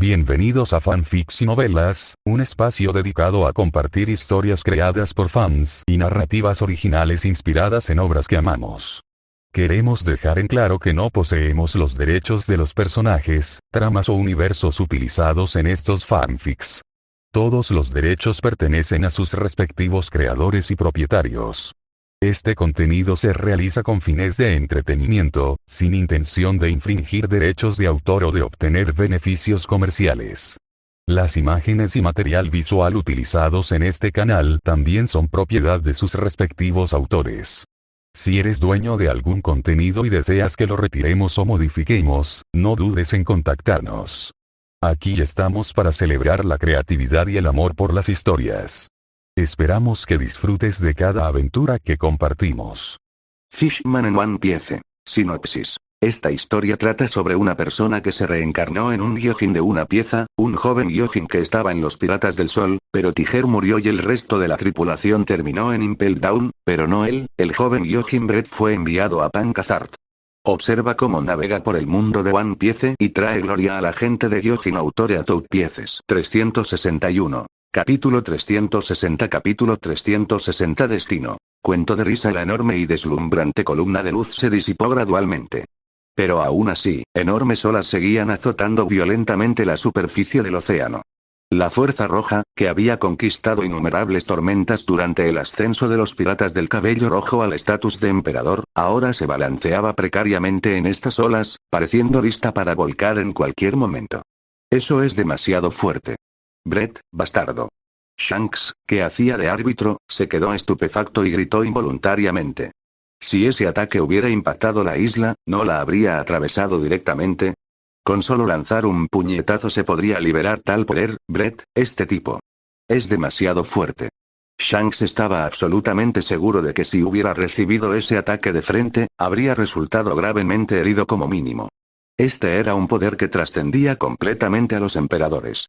Bienvenidos a Fanfics y Novelas, un espacio dedicado a compartir historias creadas por fans y narrativas originales inspiradas en obras que amamos. Queremos dejar en claro que no poseemos los derechos de los personajes, tramas o universos utilizados en estos fanfics. Todos los derechos pertenecen a sus respectivos creadores y propietarios. Este contenido se realiza con fines de entretenimiento, sin intención de infringir derechos de autor o de obtener beneficios comerciales. Las imágenes y material visual utilizados en este canal también son propiedad de sus respectivos autores. Si eres dueño de algún contenido y deseas que lo retiremos o modifiquemos, no dudes en contactarnos. Aquí estamos para celebrar la creatividad y el amor por las historias. Esperamos que disfrutes de cada aventura que compartimos. Fishman en One Piece. Sinopsis. Esta historia trata sobre una persona que se reencarnó en un Gyojin de una pieza, un joven Gyojin que estaba en los Piratas del Sol, pero Tiger murió y el resto de la tripulación terminó en Impel Down, pero no él, el joven Gyojin Brett fue enviado a Pankazart. Observa cómo navega por el mundo de One Piece y trae gloria a la gente de Gyojin. Autore a Tout Pieces. 361. Capítulo 360. Capítulo 360. Destino. Cuento de risa. La enorme y deslumbrante columna de luz se disipó gradualmente. Pero aún así, enormes olas seguían azotando violentamente la superficie del océano. La Fuerza Roja, que había conquistado innumerables tormentas durante el ascenso de los Piratas del Cabello Rojo al estatus de emperador, ahora se balanceaba precariamente en estas olas, pareciendo lista para volcar en cualquier momento. Eso es demasiado fuerte. Brett, bastardo. Shanks, que hacía de árbitro, se quedó estupefacto y gritó involuntariamente. Si ese ataque hubiera impactado la isla, ¿no la habría atravesado directamente? Con solo lanzar un puñetazo se podría liberar tal poder. Brett, este tipo es demasiado fuerte. Shanks estaba absolutamente seguro de que si hubiera recibido ese ataque de frente, habría resultado gravemente herido como mínimo. Este era un poder que trascendía completamente a los emperadores.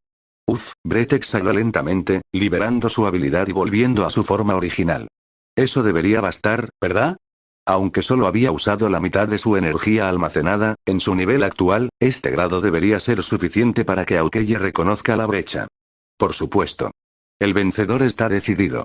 Brett exhaló lentamente, liberando su habilidad y volviendo a su forma original. Eso debería bastar, ¿verdad? Aunque solo había usado la mitad de su energía almacenada, en su nivel actual, este grado debería ser suficiente para que Aokiji reconozca la brecha. Por supuesto. El vencedor está decidido.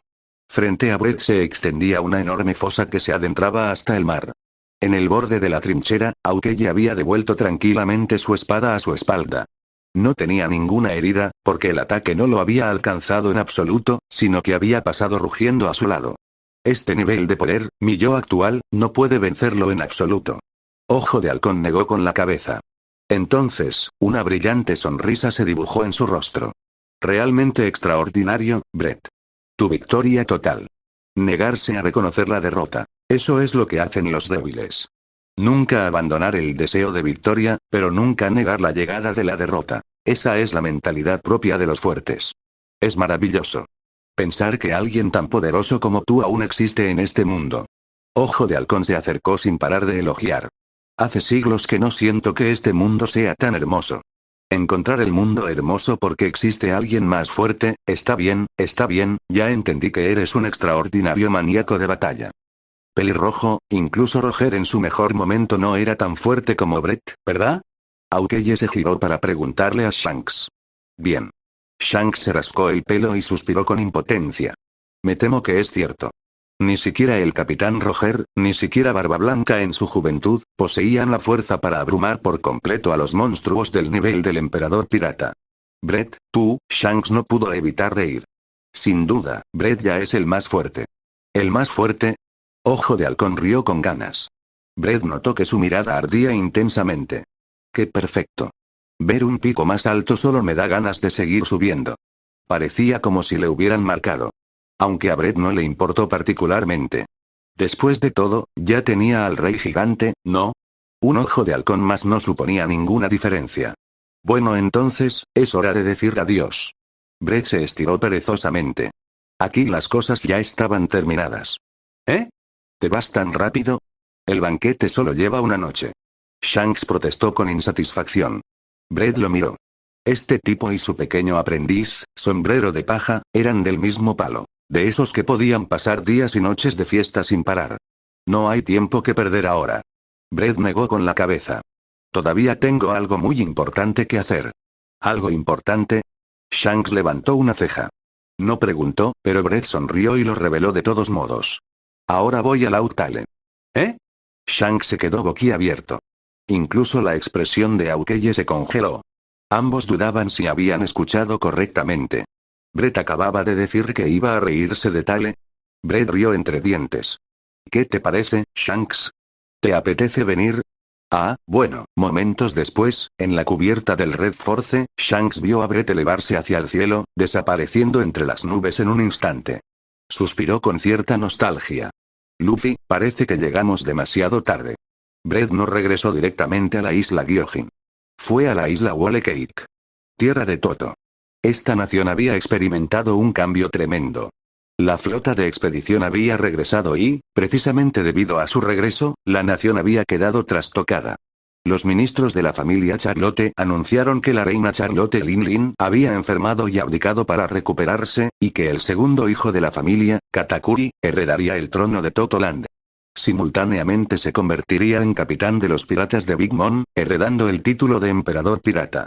Frente a Brett se extendía una enorme fosa que se adentraba hasta el mar. En el borde de la trinchera, Aokiji había devuelto tranquilamente su espada a su espalda. No tenía ninguna herida, porque el ataque no lo había alcanzado en absoluto, sino que había pasado rugiendo a su lado. Este nivel de poder, mi yo actual, no puede vencerlo en absoluto. Ojo de Halcón negó con la cabeza. Entonces, una brillante sonrisa se dibujó en su rostro. Realmente extraordinario, Brett. Tu victoria total. Negarse a reconocer la derrota. Eso es lo que hacen los débiles. Nunca abandonar el deseo de victoria, pero nunca negar la llegada de la derrota. Esa es la mentalidad propia de los fuertes. Es maravilloso. Pensar que alguien tan poderoso como tú aún existe en este mundo. Ojo de Halcón se acercó sin parar de elogiar. Hace siglos que no siento que este mundo sea tan hermoso. Encontrar el mundo hermoso porque existe alguien más fuerte. Está bien, ya entendí que eres un extraordinario maníaco de batalla. Pelirrojo, incluso Roger en su mejor momento no era tan fuerte como Brett, ¿verdad? Aokiji se giró para preguntarle a Shanks. Bien. Shanks se rascó el pelo y suspiró con impotencia. Me temo que es cierto. Ni siquiera el capitán Roger, ni siquiera Barba Blanca en su juventud, poseían la fuerza para abrumar por completo a los monstruos del nivel del emperador pirata. Brett, Shanks no pudo evitar reír. Sin duda, Brett ya es el más fuerte. ¿El más fuerte? Ojo de Halcón rió con ganas. Brett notó que su mirada ardía intensamente. ¡Qué perfecto! Ver un pico más alto solo me da ganas de seguir subiendo. Parecía como si le hubieran marcado. Aunque a Brett no le importó particularmente. Después de todo, ya tenía al rey gigante, ¿no? Un ojo de halcón más no suponía ninguna diferencia. Bueno, entonces, es hora de decir adiós. Brett se estiró perezosamente. Aquí las cosas ya estaban terminadas. ¿Eh? ¿Te vas tan rápido? El banquete solo lleva una noche. Shanks protestó con insatisfacción. Brett lo miró. Este tipo y su pequeño aprendiz, sombrero de paja, eran del mismo palo. De esos que podían pasar días y noches de fiesta sin parar. No hay tiempo que perder ahora. Brett negó con la cabeza. Todavía tengo algo muy importante que hacer. ¿Algo importante? Shanks levantó una ceja. No preguntó, pero Brett sonrió y lo reveló de todos modos. Ahora voy a Lautale. ¿Eh? Shanks se quedó boquiabierto. Incluso la expresión de Aukeye se congeló. Ambos dudaban si habían escuchado correctamente. Brett acababa de decir que iba a reírse de Tale. Brett rió entre dientes. ¿Qué te parece, Shanks? ¿Te apetece venir? Ah, bueno. Momentos después, en la cubierta del Red Force, Shanks vio a Brett elevarse hacia el cielo, desapareciendo entre las nubes en un instante. Suspiró con cierta nostalgia. Luffy, parece que llegamos demasiado tarde. Brett no regresó directamente a la isla Gyojin. Fue a la isla Whole Cake. Tierra de Toto. Esta nación había experimentado un cambio tremendo. La flota de expedición había regresado y, precisamente debido a su regreso, la nación había quedado trastocada. Los ministros de la familia Charlotte anunciaron que la reina Charlotte Linlin había enfermado y abdicado para recuperarse, y que el segundo hijo de la familia, Katakuri, heredaría el trono de Totoland. Simultáneamente se convertiría en capitán de los piratas de Big Mom, heredando el título de emperador pirata.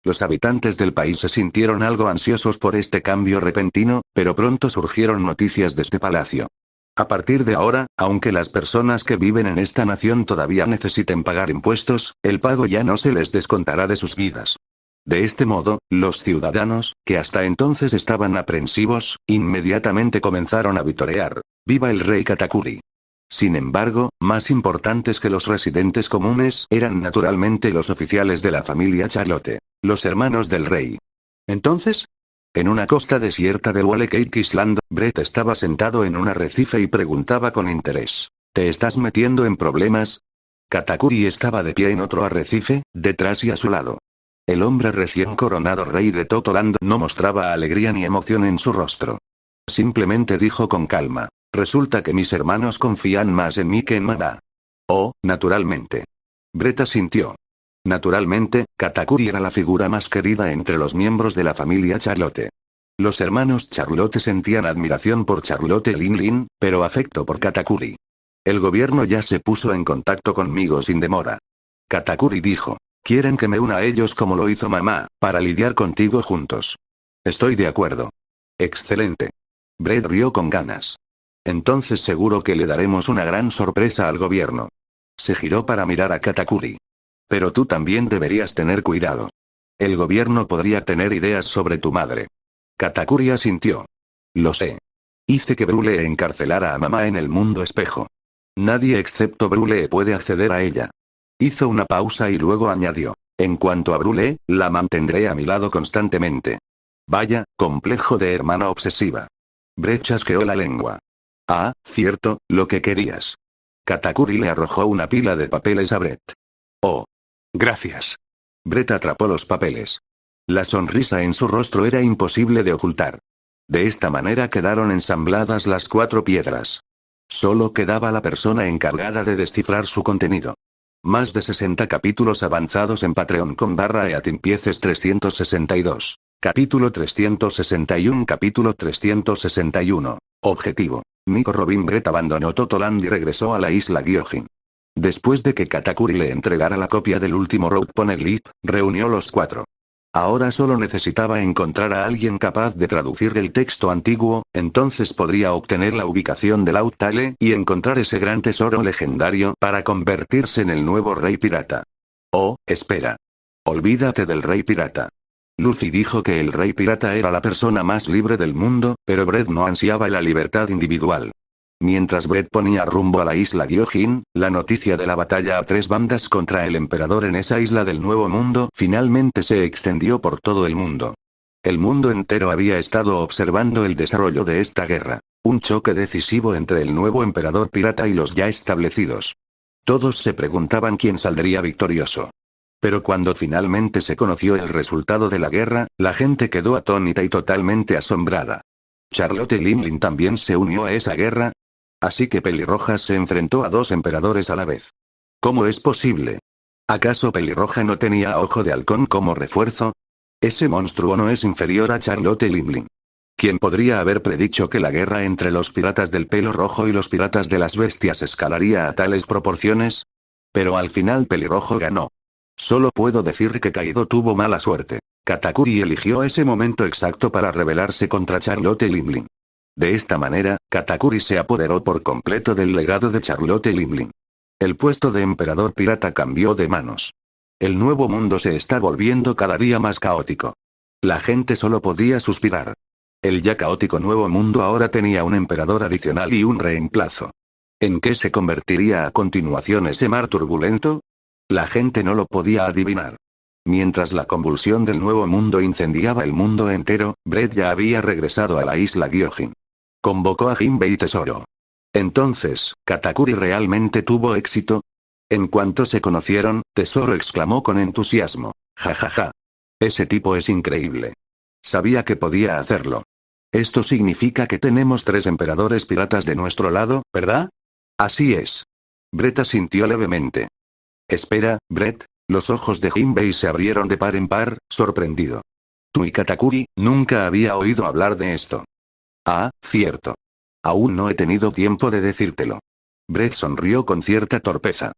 Los habitantes del país se sintieron algo ansiosos por este cambio repentino, pero pronto surgieron noticias desde palacio. A partir de ahora, aunque las personas que viven en esta nación todavía necesiten pagar impuestos, el pago ya no se les descontará de sus vidas. De este modo, los ciudadanos, que hasta entonces estaban aprensivos, inmediatamente comenzaron a vitorear: ¡Viva el rey Katakuri! Sin embargo, más importantes que los residentes comunes eran naturalmente los oficiales de la familia Charlotte, los hermanos del rey. Entonces, en una costa desierta de Whole Cake Island, Brett estaba sentado en un arrecife y preguntaba con interés: ¿te estás metiendo en problemas? Katakuri estaba de pie en otro arrecife, detrás y a su lado. El hombre recién coronado rey de Totoland no mostraba alegría ni emoción en su rostro. Simplemente dijo con calma: resulta que mis hermanos confían más en mí que en Mada. Oh, naturalmente. Brett asintió. Naturalmente, Katakuri era la figura más querida entre los miembros de la familia Charlotte. Los hermanos Charlotte sentían admiración por Charlotte Linlin, pero afecto por Katakuri. El gobierno ya se puso en contacto conmigo sin demora. Katakuri dijo: quieren que me una a ellos como lo hizo mamá, para lidiar contigo juntos. Estoy de acuerdo. Excelente. Brett rió con ganas. Entonces seguro que le daremos una gran sorpresa al gobierno. Se giró para mirar a Katakuri. Pero tú también deberías tener cuidado. El gobierno podría tener ideas sobre tu madre. Katakuri asintió. Lo sé. Hice que Brule encarcelara a mamá en el mundo espejo. Nadie excepto Brule puede acceder a ella. Hizo una pausa y luego añadió: en cuanto a Brule, la mantendré a mi lado constantemente. Vaya, complejo de hermana obsesiva. Brett chasqueó la lengua. Ah, cierto, lo que querías. Katakuri le arrojó una pila de papeles a Brett. Oh. Gracias. Brett atrapó los papeles. La sonrisa en su rostro era imposible de ocultar. De esta manera quedaron ensambladas las 4 piedras. Solo quedaba la persona encargada de descifrar su contenido. Más de 60 capítulos avanzados en Patreon con /eatimpieces 362. Capítulo 361. Capítulo 361. Objetivo. Nico Robin. Brett abandonó Totoland y regresó a la isla Gyojin. Después de que Katakuri le entregara la copia del último Road Poneglyph, reunió los 4. Ahora solo necesitaba encontrar a alguien capaz de traducir el texto antiguo, entonces podría obtener la ubicación de Lautale y encontrar ese gran tesoro legendario para convertirse en el nuevo rey pirata. Oh, espera. Olvídate del rey pirata. Luffy dijo que el rey pirata era la persona más libre del mundo, pero Brett no ansiaba la libertad individual. Mientras Brett ponía rumbo a la isla Gyojin, la noticia de la batalla a 3 bandas contra el emperador en esa isla del Nuevo Mundo finalmente se extendió por todo el mundo. El mundo entero había estado observando el desarrollo de esta guerra, un choque decisivo entre el nuevo emperador pirata y los ya establecidos. Todos se preguntaban quién saldría victorioso. Pero cuando finalmente se conoció el resultado de la guerra, la gente quedó atónita y totalmente asombrada. Charlotte Linlin también se unió a esa guerra. Así que Pelirroja se enfrentó a 2 emperadores a la vez. ¿Cómo es posible? ¿Acaso Pelirroja no tenía Ojo de Halcón como refuerzo? Ese monstruo no es inferior a Charlotte Linlin. ¿Quién podría haber predicho que la guerra entre los piratas del pelo rojo y los piratas de las bestias escalaría a tales proporciones? Pero al final Pelirrojo ganó. Solo puedo decir que Kaido tuvo mala suerte. Katakuri eligió ese momento exacto para rebelarse contra Charlotte Limlin. De esta manera, Katakuri se apoderó por completo del legado de Charlotte Limlin. El puesto de emperador pirata cambió de manos. El nuevo mundo se está volviendo cada día más caótico. La gente solo podía suspirar. El ya caótico nuevo mundo ahora tenía un emperador adicional y un reemplazo. ¿En qué se convertiría a continuación ese mar turbulento? La gente no lo podía adivinar. Mientras la convulsión del nuevo mundo incendiaba el mundo entero, Brett ya había regresado a la isla Gyojin. Convocó a Jinbei y Tesoro. Entonces, ¿Katakuri realmente tuvo éxito? En cuanto se conocieron, Tesoro exclamó con entusiasmo. Ja ja ja. Ese tipo es increíble. Sabía que podía hacerlo. Esto significa que tenemos 3 emperadores piratas de nuestro lado, ¿verdad? Así es. Brett asintió levemente. Espera, Brett. Los ojos de Jinbei se abrieron de par en par, sorprendido. Tú y Katakuri, nunca había oído hablar de esto. Ah, cierto. Aún no he tenido tiempo de decírtelo. Brett sonrió con cierta torpeza.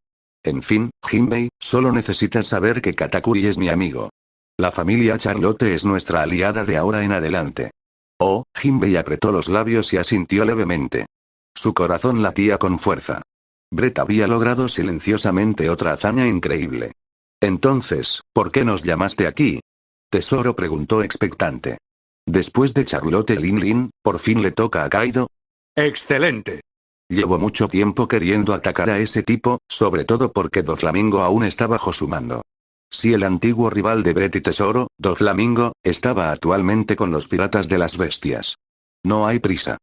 En fin, Jinbei, solo necesitas saber que Katakuri es mi amigo. La familia Charlotte es nuestra aliada de ahora en adelante. Oh, Jinbei apretó los labios y asintió levemente. Su corazón latía con fuerza. Brett había logrado silenciosamente otra hazaña increíble. Entonces, ¿por qué nos llamaste aquí? Tesoro preguntó expectante. Después de Charlotte Limlin, ¿por fin le toca a Kaido? ¡Excelente! Llevo mucho tiempo queriendo atacar a ese tipo, sobre todo porque Doflamingo aún está bajo su mando. Si el antiguo rival de Brett y Tesoro, Doflamingo, estaba actualmente con los piratas de las bestias. No hay prisa.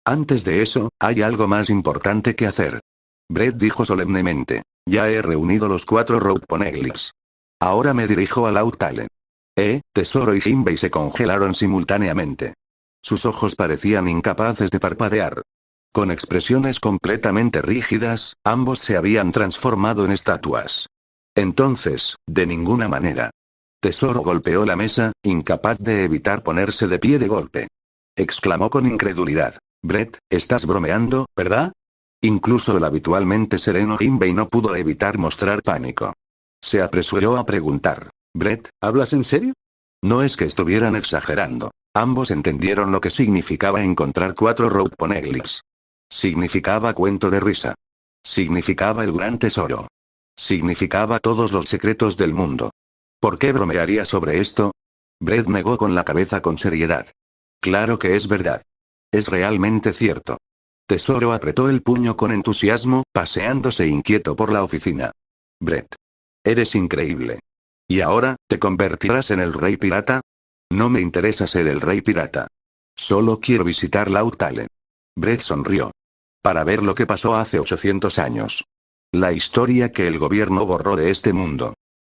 Antes de eso, hay algo más importante que hacer. Brett dijo solemnemente. Ya he reunido los 4 Road Poneglyphs. Ahora me dirijo a Lautale. Tesoro y Jinbei se congelaron simultáneamente. Sus ojos parecían incapaces de parpadear. Con expresiones completamente rígidas, ambos se habían transformado en estatuas. Entonces, de ninguna manera. Tesoro golpeó la mesa, incapaz de evitar ponerse de pie de golpe. Exclamó con incredulidad. Brett, estás bromeando, ¿verdad? Incluso el habitualmente sereno Jinbei no pudo evitar mostrar pánico. Se apresuró a preguntar. Brett, ¿hablas en serio? No es que estuvieran exagerando. Ambos entendieron lo que significaba encontrar 4 Road Poneglyphs. Significaba cuento de risa. Significaba el gran tesoro. Significaba todos los secretos del mundo. ¿Por qué bromearía sobre esto? Brett negó con la cabeza con seriedad. Claro que es verdad. Es realmente cierto. Tesoro apretó el puño con entusiasmo, paseándose inquieto por la oficina. Brett. Eres increíble. ¿Y ahora, te convertirás en el rey pirata? No me interesa ser el rey pirata. Solo quiero visitar Lautale. Brett sonrió. Para ver lo que pasó hace 800 años. La historia que el gobierno borró de este mundo.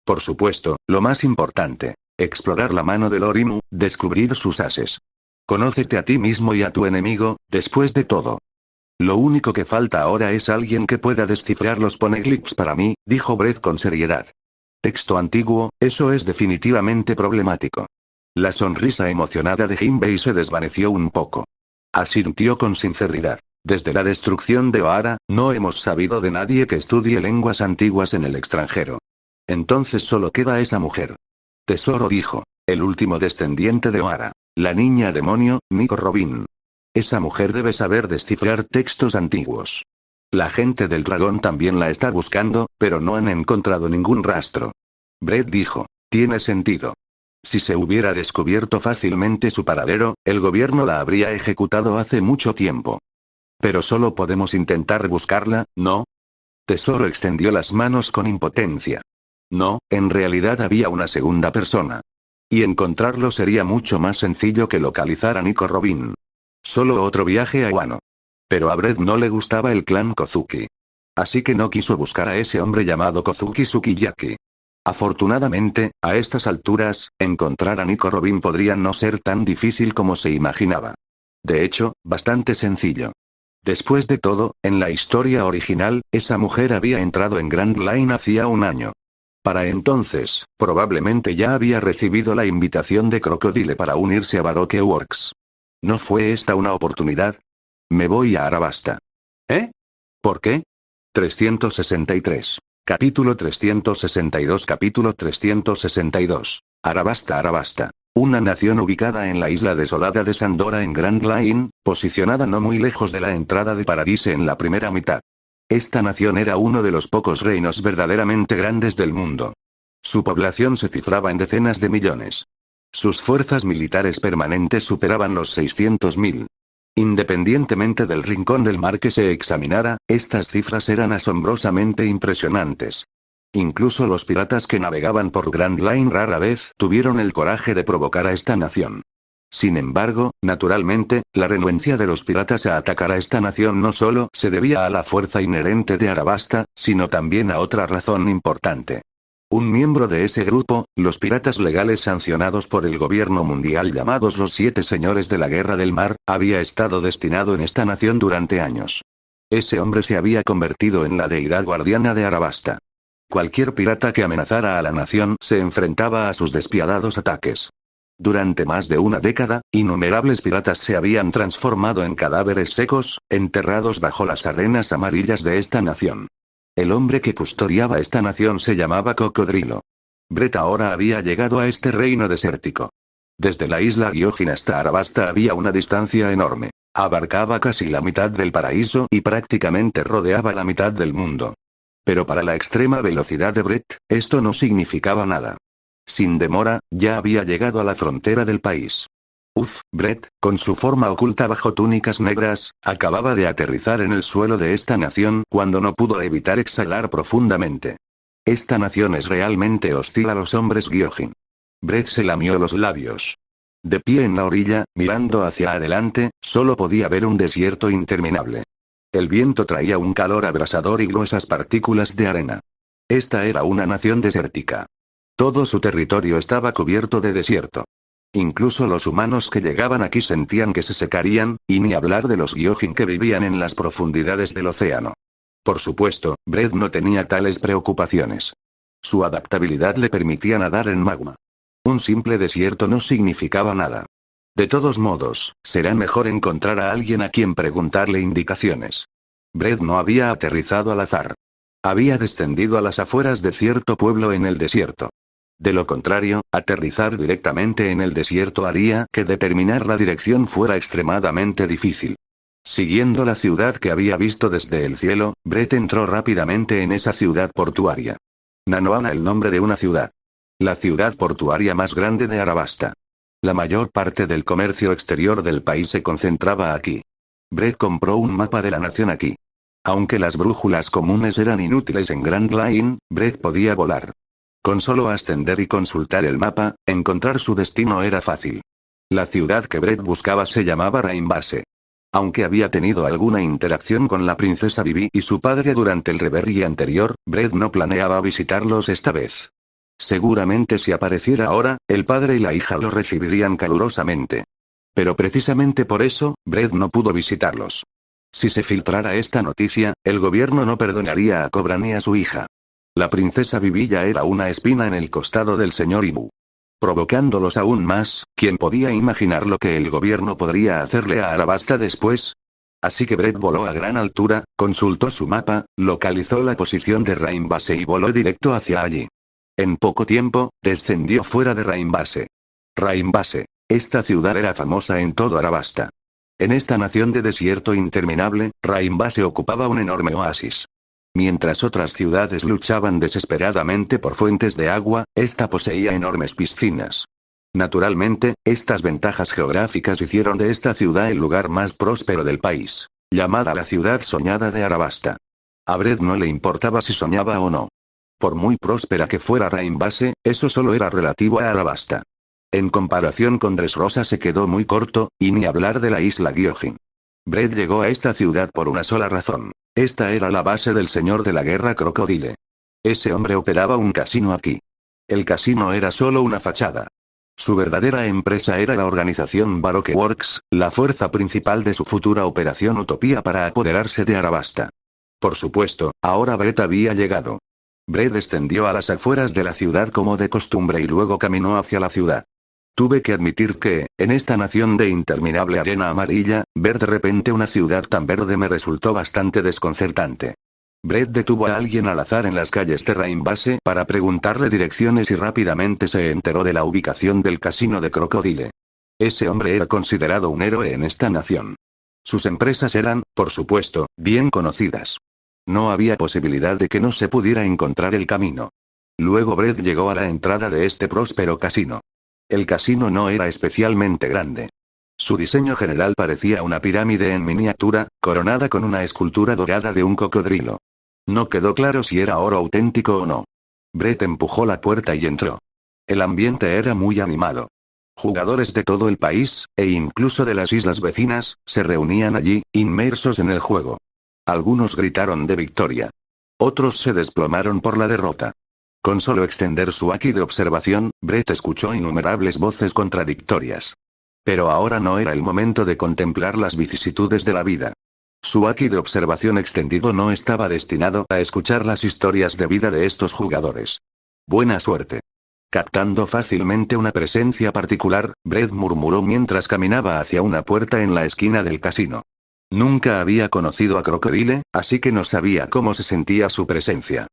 Por supuesto, lo más importante. Explorar la mano del Orinu, descubrir sus ases. Conócete a ti mismo y a tu enemigo, después de todo. Lo único que falta ahora es alguien que pueda descifrar los poneglyphs para mí, dijo Brett con seriedad. Texto antiguo, eso es definitivamente problemático. La sonrisa emocionada de Jinbei se desvaneció un poco. Asintió con sinceridad. Desde la destrucción de Ohara, no hemos sabido de nadie que estudie lenguas antiguas en el extranjero. Entonces solo queda esa mujer. Tesoro dijo. El último descendiente de Ohara. La niña demonio, Nico Robin. Esa mujer debe saber descifrar textos antiguos. La gente del dragón también la está buscando, pero no han encontrado ningún rastro. Brett dijo. Tiene sentido. Si se hubiera descubierto fácilmente su paradero, el gobierno la habría ejecutado hace mucho tiempo. Pero solo podemos intentar buscarla, ¿no? Tesoro extendió las manos con impotencia. No, en realidad había una segunda persona. Y encontrarlo sería mucho más sencillo que localizar a Nico Robin. Solo otro viaje a Wano. Pero a Brett no le gustaba el clan Kozuki. Así que no quiso buscar a ese hombre llamado Kozuki Sukiyaki. Afortunadamente, a estas alturas, encontrar a Nico Robin podría no ser tan difícil como se imaginaba. De hecho, bastante sencillo. Después de todo, en la historia original, esa mujer había entrado en Grand Line hacía un año. Para entonces, probablemente ya había recibido la invitación de Crocodile para unirse a Baroque Works. ¿No fue esta una oportunidad? Me voy a Arabasta. ¿Eh? ¿Por qué? 363. Capítulo 362. Capítulo 362. Arabasta, Arabasta. Una nación ubicada en la isla desolada de Sandora en Grand Line, posicionada no muy lejos de la entrada de Paradise en la primera mitad. Esta nación era uno de los pocos reinos verdaderamente grandes del mundo. Su población se cifraba en decenas de millones. Sus fuerzas militares permanentes superaban los 600.000. Independientemente del rincón del mar que se examinara, estas cifras eran asombrosamente impresionantes. Incluso los piratas que navegaban por Grand Line rara vez tuvieron el coraje de provocar a esta nación. Sin embargo, naturalmente, la renuencia de los piratas a atacar a esta nación no solo se debía a la fuerza inherente de Arabasta, sino también a otra razón importante. Un miembro de ese grupo, los piratas legales sancionados por el gobierno mundial llamados los 7 señores de la Guerra del Mar, había estado destinado en esta nación durante años. Ese hombre se había convertido en la deidad guardiana de Arabasta. Cualquier pirata que amenazara a la nación se enfrentaba a sus despiadados ataques. Durante más de una década, innumerables piratas se habían transformado en cadáveres secos, enterrados bajo las arenas amarillas de esta nación. El hombre que custodiaba esta nación se llamaba Cocodrilo. Brett ahora había llegado a este reino desértico. Desde la isla Gyojin hasta Arabasta había una distancia enorme. Abarcaba casi la mitad del paraíso y prácticamente rodeaba la mitad del mundo. Pero para la extrema velocidad de Brett, esto no significaba nada. Sin demora, ya había llegado a la frontera del país. Brett, con su forma oculta bajo túnicas negras, acababa de aterrizar en el suelo de esta nación cuando no pudo evitar exhalar profundamente. Esta nación es realmente hostil a los hombres Gyojin. Brett se lamió los labios. De pie en la orilla, mirando hacia adelante, solo podía ver un desierto interminable. El viento traía un calor abrasador y gruesas partículas de arena. Esta era una nación desértica. Todo su territorio estaba cubierto de desierto. Incluso los humanos que llegaban aquí sentían que se secarían, y ni hablar de los Gyojin que vivían en las profundidades del océano. Por supuesto, Brett no tenía tales preocupaciones. Su adaptabilidad le permitía nadar en magma. Un simple desierto no significaba nada. De todos modos, será mejor encontrar a alguien a quien preguntarle indicaciones. Brett no había aterrizado al azar. Había descendido a las afueras de cierto pueblo en el desierto. De lo contrario, aterrizar directamente en el desierto haría que determinar la dirección fuera extremadamente difícil. Siguiendo la ciudad que había visto desde el cielo, Brett entró rápidamente en esa ciudad portuaria. Nanohana, el nombre de una ciudad. La ciudad portuaria más grande de Arabasta. La mayor parte del comercio exterior del país se concentraba aquí. Brett compró un mapa de la nación aquí. Aunque las brújulas comunes eran inútiles en Grand Line, Brett podía volar. Con solo ascender y consultar el mapa, encontrar su destino era fácil. La ciudad que Brett buscaba se llamaba Raimbase. Aunque había tenido alguna interacción con la princesa Vivi y su padre durante el reverie anterior, Brett no planeaba visitarlos esta vez. Seguramente si apareciera ahora, el padre y la hija lo recibirían calurosamente. Pero precisamente por eso, Brett no pudo visitarlos. Si se filtrara esta noticia, el gobierno no perdonaría a Cobra ni a su hija. La princesa Vivi ya era una espina en el costado del señor Ibu. Provocándolos aún más, ¿quién podía imaginar lo que el gobierno podría hacerle a Arabasta después? Así que Brett voló a gran altura, consultó su mapa, localizó la posición de Raimbase y voló directo hacia allí. En poco tiempo, descendió fuera de Raimbase. Raimbase. Esta ciudad era famosa en todo Arabasta. En esta nación de desierto interminable, Raimbase ocupaba un enorme oasis. Mientras otras ciudades luchaban desesperadamente por fuentes de agua, esta poseía enormes piscinas. Naturalmente, estas ventajas geográficas hicieron de esta ciudad el lugar más próspero del país, llamada la ciudad soñada de Arabasta. A Brett no le importaba si soñaba o no. Por muy próspera que fuera Raimbase, eso solo era relativo a Arabasta. En comparación con Dressrosa se quedó muy corto, y ni hablar de la isla Gyojin. Brett llegó a esta ciudad por una sola razón. Esta era la base del señor de la guerra Crocodile. Ese hombre operaba un casino aquí. El casino era solo una fachada. Su verdadera empresa era la organización Baroque Works, la fuerza principal de su futura operación Utopía para apoderarse de Arabasta. Por supuesto, ahora Brett había llegado. Brett descendió a las afueras de la ciudad como de costumbre y luego caminó hacia la ciudad. Tuve que admitir que, en esta nación de interminable arena amarilla, ver de repente una ciudad tan verde me resultó bastante desconcertante. Brett detuvo a alguien al azar en las calles Terrain Base para preguntarle direcciones y rápidamente se enteró de la ubicación del casino de Crocodile. Ese hombre era considerado un héroe en esta nación. Sus empresas eran, por supuesto, bien conocidas. No había posibilidad de que no se pudiera encontrar el camino. Luego Brett llegó a la entrada de este próspero casino. El casino no era especialmente grande. Su diseño general parecía una pirámide en miniatura, coronada con una escultura dorada de un cocodrilo. No quedó claro si era oro auténtico o no. Brett empujó la puerta y entró. El ambiente era muy animado. Jugadores de todo el país, e incluso de las islas vecinas, se reunían allí, inmersos en el juego. Algunos gritaron de victoria. Otros se desplomaron por la derrota. Con solo extender su haki de observación, Brett escuchó innumerables voces contradictorias. Pero ahora no era el momento de contemplar las vicisitudes de la vida. Su haki de observación extendido no estaba destinado a escuchar las historias de vida de estos jugadores. Buena suerte. Captando fácilmente una presencia particular, Brett murmuró mientras caminaba hacia una puerta en la esquina del casino. Nunca había conocido a Crocodile, así que no sabía cómo se sentía su presencia.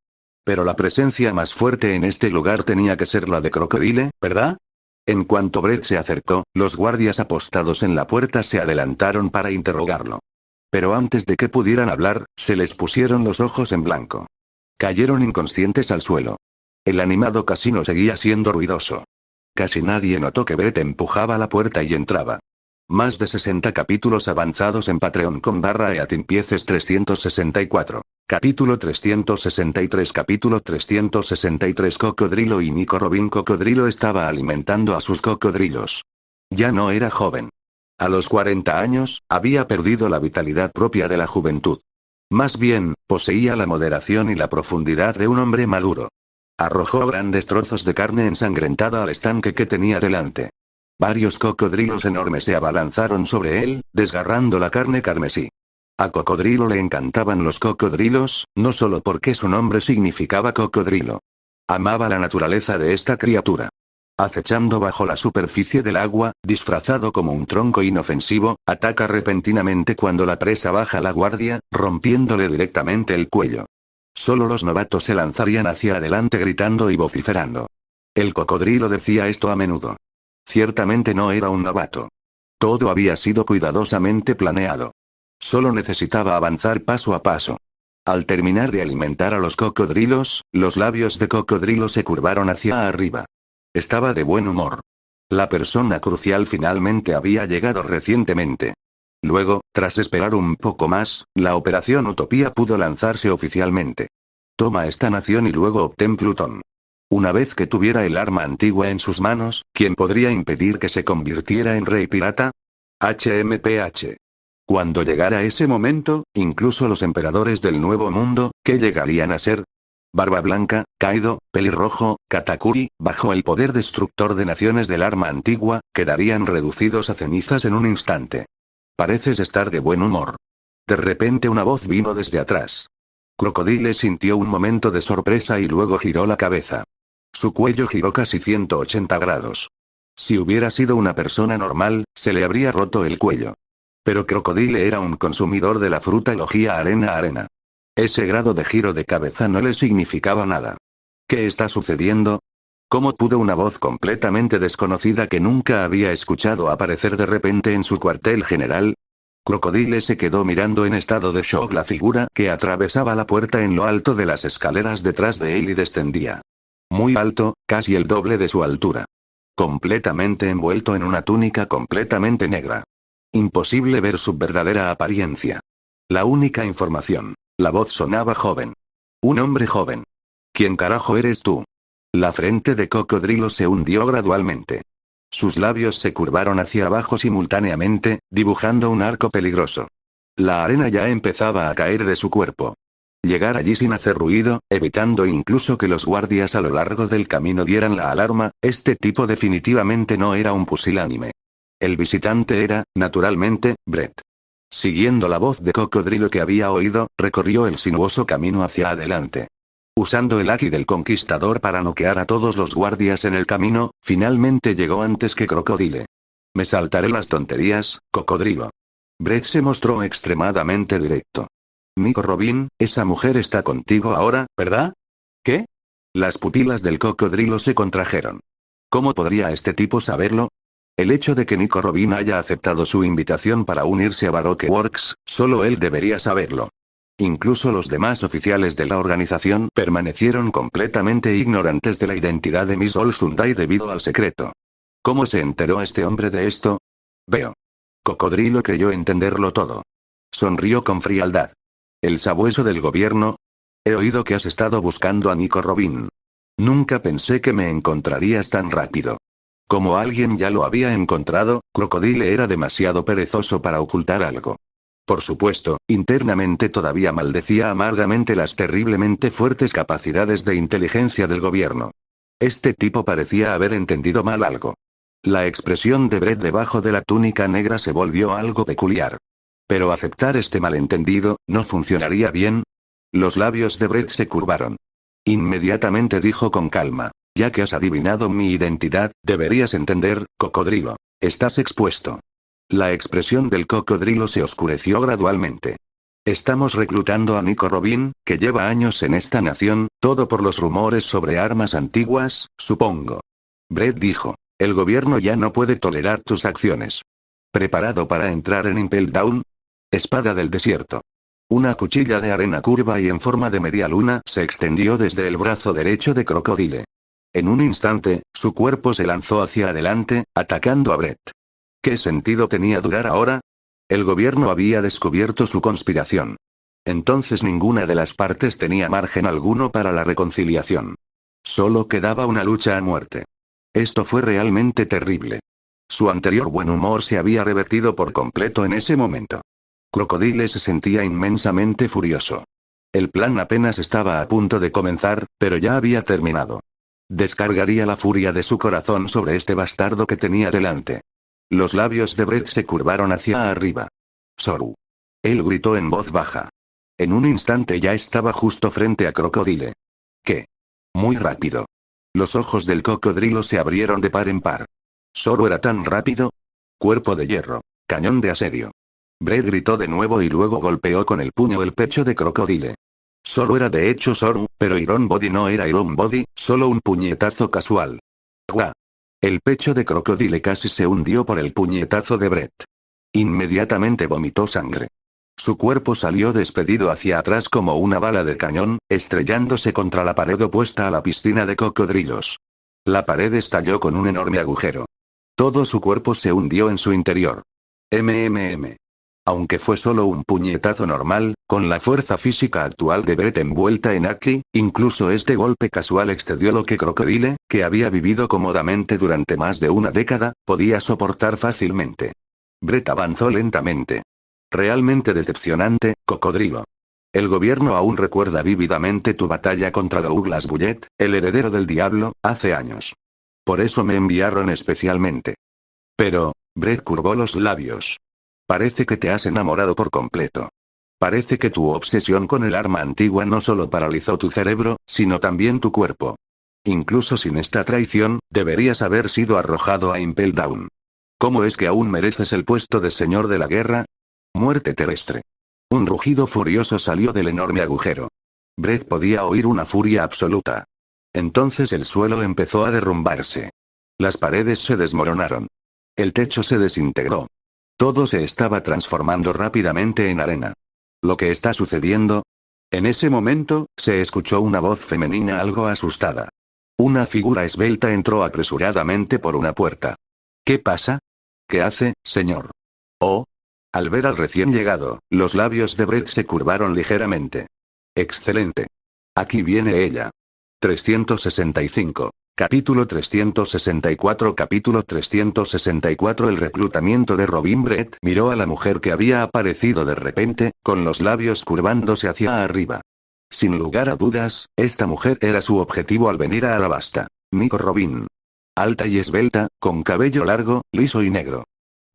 Pero la presencia más fuerte en este lugar tenía que ser la de Crocodile, ¿verdad? En cuanto Brett se acercó, los guardias apostados en la puerta se adelantaron para interrogarlo. Pero antes de que pudieran hablar, se les pusieron los ojos en blanco. Cayeron inconscientes al suelo. El animado casino seguía siendo ruidoso. Casi nadie notó que Brett empujaba la puerta y entraba. Más de 60 capítulos avanzados en Patreon con /eatimpieces 364. Capítulo 363. Capítulo 363. Cocodrilo y Nico Robin. Cocodrilo estaba alimentando a sus cocodrilos. Ya no era joven. A los 40 años, había perdido la vitalidad propia de la juventud. Más bien, poseía la moderación y la profundidad de un hombre maduro. Arrojó grandes trozos de carne ensangrentada al estanque que tenía delante. Varios cocodrilos enormes se abalanzaron sobre él, desgarrando la carne carmesí. A Cocodrilo le encantaban los cocodrilos, no solo porque su nombre significaba cocodrilo. Amaba la naturaleza de esta criatura. Acechando bajo la superficie del agua, disfrazado como un tronco inofensivo, ataca repentinamente cuando la presa baja la guardia, rompiéndole directamente el cuello. Solo los novatos se lanzarían hacia adelante gritando y vociferando. El cocodrilo decía esto a menudo. Ciertamente no era un novato. Todo había sido cuidadosamente planeado. Solo necesitaba avanzar paso a paso. Al terminar de alimentar a los cocodrilos, los labios de Cocodrilo se curvaron hacia arriba. Estaba de buen humor. La persona crucial finalmente había llegado recientemente. Luego, tras esperar un poco más, la Operación Utopía pudo lanzarse oficialmente. Toma esta nación y luego obtén Plutón. Una vez que tuviera el arma antigua en sus manos, ¿quién podría impedir que se convirtiera en rey pirata? HMPH. Cuando llegara ese momento, incluso los emperadores del Nuevo Mundo, ¿qué llegarían a ser? Barba Blanca, Kaido, Pelirrojo, Katakuri, bajo el poder destructor de naciones del arma antigua, quedarían reducidos a cenizas en un instante. Pareces estar de buen humor. De repente una voz vino desde atrás. Crocodile sintió un momento de sorpresa y luego giró la cabeza. Su cuello giró casi 180 grados. Si hubiera sido una persona normal, se le habría roto el cuello. Pero Crocodile era un consumidor de la fruta Logia arena. Ese grado de giro de cabeza no le significaba nada. ¿Qué está sucediendo? ¿Cómo pudo una voz completamente desconocida que nunca había escuchado aparecer de repente en su cuartel general? Crocodile se quedó mirando en estado de shock la figura que atravesaba la puerta en lo alto de las escaleras detrás de él y descendía. Muy alto, casi el doble de su altura. Completamente envuelto en una túnica completamente negra. Imposible ver su verdadera apariencia. La única información. La voz sonaba joven. Un hombre joven. ¿Quién carajo eres tú? La frente de Cocodrilo se hundió gradualmente. Sus labios se curvaron hacia abajo simultáneamente, dibujando un arco peligroso. La arena ya empezaba a caer de su cuerpo. Llegar allí sin hacer ruido, evitando incluso que los guardias a lo largo del camino dieran la alarma, este tipo definitivamente no era un pusilánime. El visitante era, naturalmente, Brett. Siguiendo la voz de Cocodrilo que había oído, recorrió el sinuoso camino hacia adelante. Usando el haki del conquistador para noquear a todos los guardias en el camino, finalmente llegó antes que Crocodile. Me saltaré las tonterías, Cocodrilo. Brett se mostró extremadamente directo. Nico Robin, esa mujer está contigo ahora, ¿verdad? ¿Qué? Las pupilas del cocodrilo se contrajeron. ¿Cómo podría este tipo saberlo? El hecho de que Nico Robin haya aceptado su invitación para unirse a Baroque Works, solo él debería saberlo. Incluso los demás oficiales de la organización permanecieron completamente ignorantes de la identidad de Miss Olsundai debido al secreto. ¿Cómo se enteró este hombre de esto? Veo. Cocodrilo creyó entenderlo todo. Sonrió con frialdad. ¿El sabueso del gobierno? He oído que has estado buscando a Nico Robin. Nunca pensé que me encontrarías tan rápido. Como alguien ya lo había encontrado, Crocodile era demasiado perezoso para ocultar algo. Por supuesto, internamente todavía maldecía amargamente las terriblemente fuertes capacidades de inteligencia del gobierno. Este tipo parecía haber entendido mal algo. La expresión de Brett debajo de la túnica negra se volvió algo peculiar. Pero aceptar este malentendido, ¿no funcionaría bien? Los labios de Brett se curvaron. Inmediatamente dijo con calma. Ya que has adivinado mi identidad, deberías entender, cocodrilo. Estás expuesto. La expresión del cocodrilo se oscureció gradualmente. Estamos reclutando a Nico Robin, que lleva años en esta nación, todo por los rumores sobre armas antiguas, supongo. Brett dijo. El gobierno ya no puede tolerar tus acciones. ¿Preparado para entrar en Impel Down? Espada del desierto. Una cuchilla de arena curva y en forma de media luna se extendió desde el brazo derecho de Crocodile. En un instante, su cuerpo se lanzó hacia adelante, atacando a Brett. ¿Qué sentido tenía durar ahora? El gobierno había descubierto su conspiración. Entonces ninguna de las partes tenía margen alguno para la reconciliación. Solo quedaba una lucha a muerte. Esto fue realmente terrible. Su anterior buen humor se había revertido por completo en ese momento. Crocodile se sentía inmensamente furioso. El plan apenas estaba a punto de comenzar, pero ya había terminado. Descargaría la furia de su corazón sobre este bastardo que tenía delante. Los labios de Brett se curvaron hacia arriba. Soru. Él gritó en voz baja. En un instante ya estaba justo frente a Crocodile. ¿Qué? Muy rápido. Los ojos del cocodrilo se abrieron de par en par. ¿Soru era tan rápido? Cuerpo de hierro. Cañón de asedio. Brett gritó de nuevo y luego golpeó con el puño el pecho de Crocodile. Soru era de hecho Soru, pero Iron Body no era Iron Body, solo un puñetazo casual. ¡Guau! El pecho de Crocodile casi se hundió por el puñetazo de Brett. Inmediatamente vomitó sangre. Su cuerpo salió despedido hacia atrás como una bala de cañón, estrellándose contra la pared opuesta a la piscina de cocodrilos. La pared estalló con un enorme agujero. Todo su cuerpo se hundió en su interior. Aunque fue solo un puñetazo normal, con la fuerza física actual de Brett envuelta en Aki, incluso este golpe casual excedió lo que Crocodile, que había vivido cómodamente durante más de una década, podía soportar fácilmente. Brett avanzó lentamente. Realmente decepcionante, cocodrilo. El gobierno aún recuerda vívidamente tu batalla contra Douglas Bullet, el heredero del diablo, hace años. Por eso me enviaron especialmente. Pero, Brett curvó los labios. Parece que te has enamorado por completo. Parece que tu obsesión con el arma antigua no solo paralizó tu cerebro, sino también tu cuerpo. Incluso sin esta traición, deberías haber sido arrojado a Impel Down. ¿Cómo es que aún mereces el puesto de señor de la guerra? Muerte terrestre. Un rugido furioso salió del enorme agujero. Brett podía oír una furia absoluta. Entonces el suelo empezó a derrumbarse. Las paredes se desmoronaron. El techo se desintegró. Todo se estaba transformando rápidamente en arena. ¿Lo que está sucediendo? En ese momento, se escuchó una voz femenina algo asustada. Una figura esbelta entró apresuradamente por una puerta. ¿Qué pasa? ¿Qué hace, señor? Oh. Al ver al recién llegado, los labios de Brett se curvaron ligeramente. Excelente. Aquí viene ella. 365. Capítulo 364. Capítulo 364. El reclutamiento de Robin. Brett miró a la mujer que había aparecido de repente, con los labios curvándose hacia arriba. Sin lugar a dudas, esta mujer era su objetivo al venir a Alabasta. Nico Robin. Alta y esbelta, con cabello largo, liso y negro.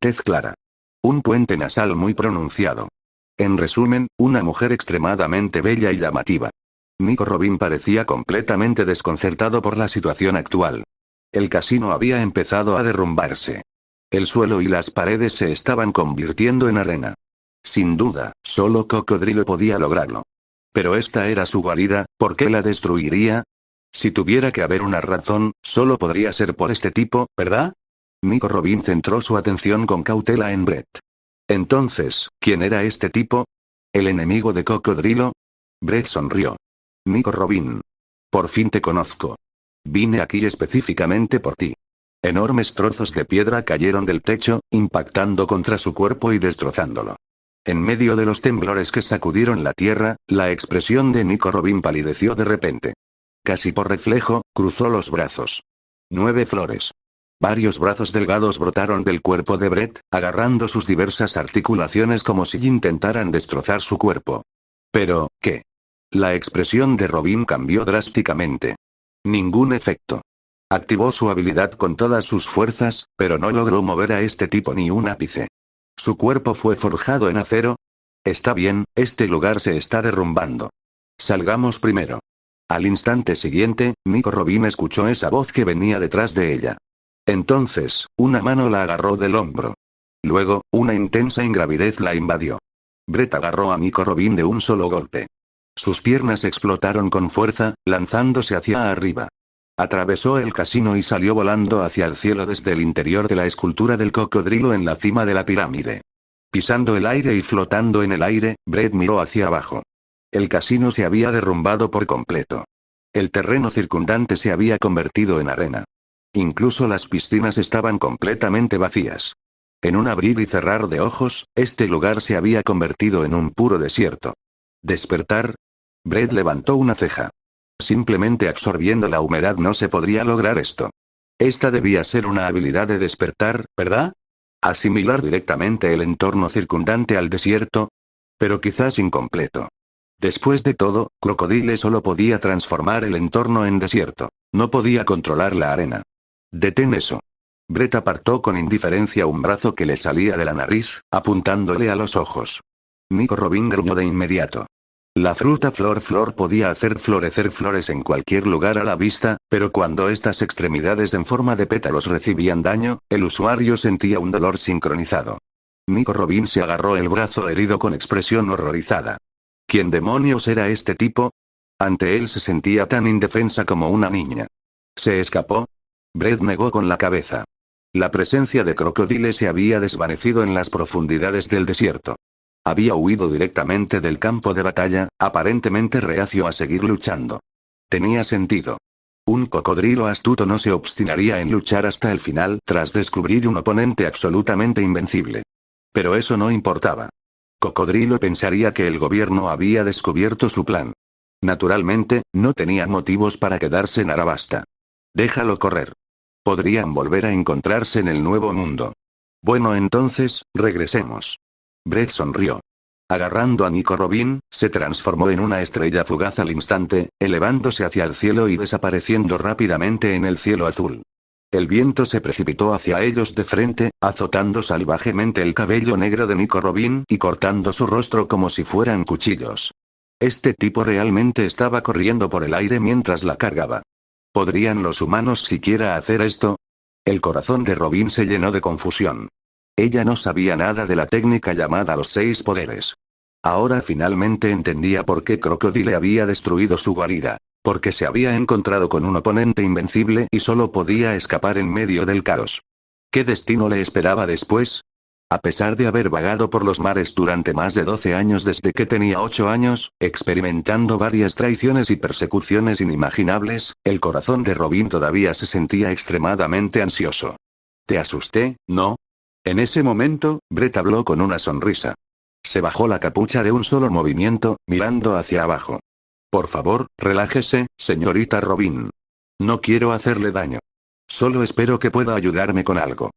Tez clara. Un puente nasal muy pronunciado. En resumen, una mujer extremadamente bella y llamativa. Nico Robin parecía completamente desconcertado por la situación actual. El casino había empezado a derrumbarse. El suelo y las paredes se estaban convirtiendo en arena. Sin duda, solo Cocodrilo podía lograrlo. Pero esta era su guarida, ¿por qué la destruiría? Si tuviera que haber una razón, solo podría ser por este tipo, ¿verdad? Nico Robin centró su atención con cautela en Brett. Entonces, ¿quién era este tipo? ¿El enemigo de Cocodrilo? Brett sonrió. Nico Robin. Por fin te conozco. Vine aquí específicamente por ti. Enormes trozos de piedra cayeron del techo, impactando contra su cuerpo y destrozándolo. En medio de los temblores que sacudieron la tierra, la expresión de Nico Robin palideció de repente. Casi por reflejo, cruzó los brazos. 9 flores. Varios brazos delgados brotaron del cuerpo de Brett, agarrando sus diversas articulaciones como si intentaran destrozar su cuerpo. Pero, ¿qué? La expresión de Robin cambió drásticamente. Ningún efecto. Activó su habilidad con todas sus fuerzas, pero no logró mover a este tipo ni un ápice. ¿Su cuerpo fue forjado en acero? Está bien, este lugar se está derrumbando. Salgamos primero. Al instante siguiente, Nico Robin escuchó esa voz que venía detrás de ella. Entonces, una mano la agarró del hombro. Luego, una intensa ingravidez la invadió. Brett agarró a Nico Robin de un solo golpe. Sus piernas explotaron con fuerza, lanzándose hacia arriba. Atravesó el casino y salió volando hacia el cielo desde el interior de la escultura del cocodrilo en la cima de la pirámide. Pisando el aire y flotando en el aire, Brett miró hacia abajo. El casino se había derrumbado por completo. El terreno circundante se había convertido en arena. Incluso las piscinas estaban completamente vacías. En un abrir y cerrar de ojos, este lugar se había convertido en un puro desierto. ¿Despertar? Brett levantó una ceja. Simplemente absorbiendo la humedad no se podría lograr esto. Esta debía ser una habilidad de despertar, ¿verdad? Asimilar directamente el entorno circundante al desierto. Pero quizás incompleto. Después de todo, Crocodile solo podía transformar el entorno en desierto. No podía controlar la arena. Detén eso. Brett apartó con indiferencia un brazo que le salía de la nariz, apuntándole a los ojos. Nico Robin gruñó de inmediato. La fruta flor podía hacer florecer flores en cualquier lugar a la vista, pero cuando estas extremidades en forma de pétalos recibían daño, el usuario sentía un dolor sincronizado. Nico Robin se agarró el brazo herido con expresión horrorizada. ¿Quién demonios era este tipo? Ante él se sentía tan indefensa como una niña. ¿Se escapó? Brett negó con la cabeza. La presencia de Crocodile se había desvanecido en las profundidades del desierto. Había huido directamente del campo de batalla, aparentemente reacio a seguir luchando. Tenía sentido. Un cocodrilo astuto no se obstinaría en luchar hasta el final tras descubrir un oponente absolutamente invencible. Pero eso no importaba. Cocodrilo pensaría que el gobierno había descubierto su plan. Naturalmente, no tenía motivos para quedarse en Arabasta. Déjalo correr. Podrían volver a encontrarse en el nuevo mundo. Bueno, entonces, regresemos. Brett sonrió. Agarrando a Nico Robin, se transformó en una estrella fugaz al instante, elevándose hacia el cielo y desapareciendo rápidamente en el cielo azul. El viento se precipitó hacia ellos de frente, azotando salvajemente el cabello negro de Nico Robin y cortando su rostro como si fueran cuchillos. Este tipo realmente estaba corriendo por el aire mientras la cargaba. ¿Podrían los humanos siquiera hacer esto? El corazón de Robin se llenó de confusión. Ella no sabía nada de la técnica llamada los 6 poderes. Ahora finalmente entendía por qué Crocodile había destruido su guarida. Porque se había encontrado con un oponente invencible y solo podía escapar en medio del caos. ¿Qué destino le esperaba después? A pesar de haber vagado por los mares durante más de 12 años desde que tenía 8 años, experimentando varias traiciones y persecuciones inimaginables, el corazón de Robin todavía se sentía extremadamente ansioso. ¿Te asusté, no? En ese momento, Brett habló con una sonrisa. Se bajó la capucha de un solo movimiento, mirando hacia abajo. Por favor, relájese, señorita Robin. No quiero hacerle daño. Solo espero que pueda ayudarme con algo.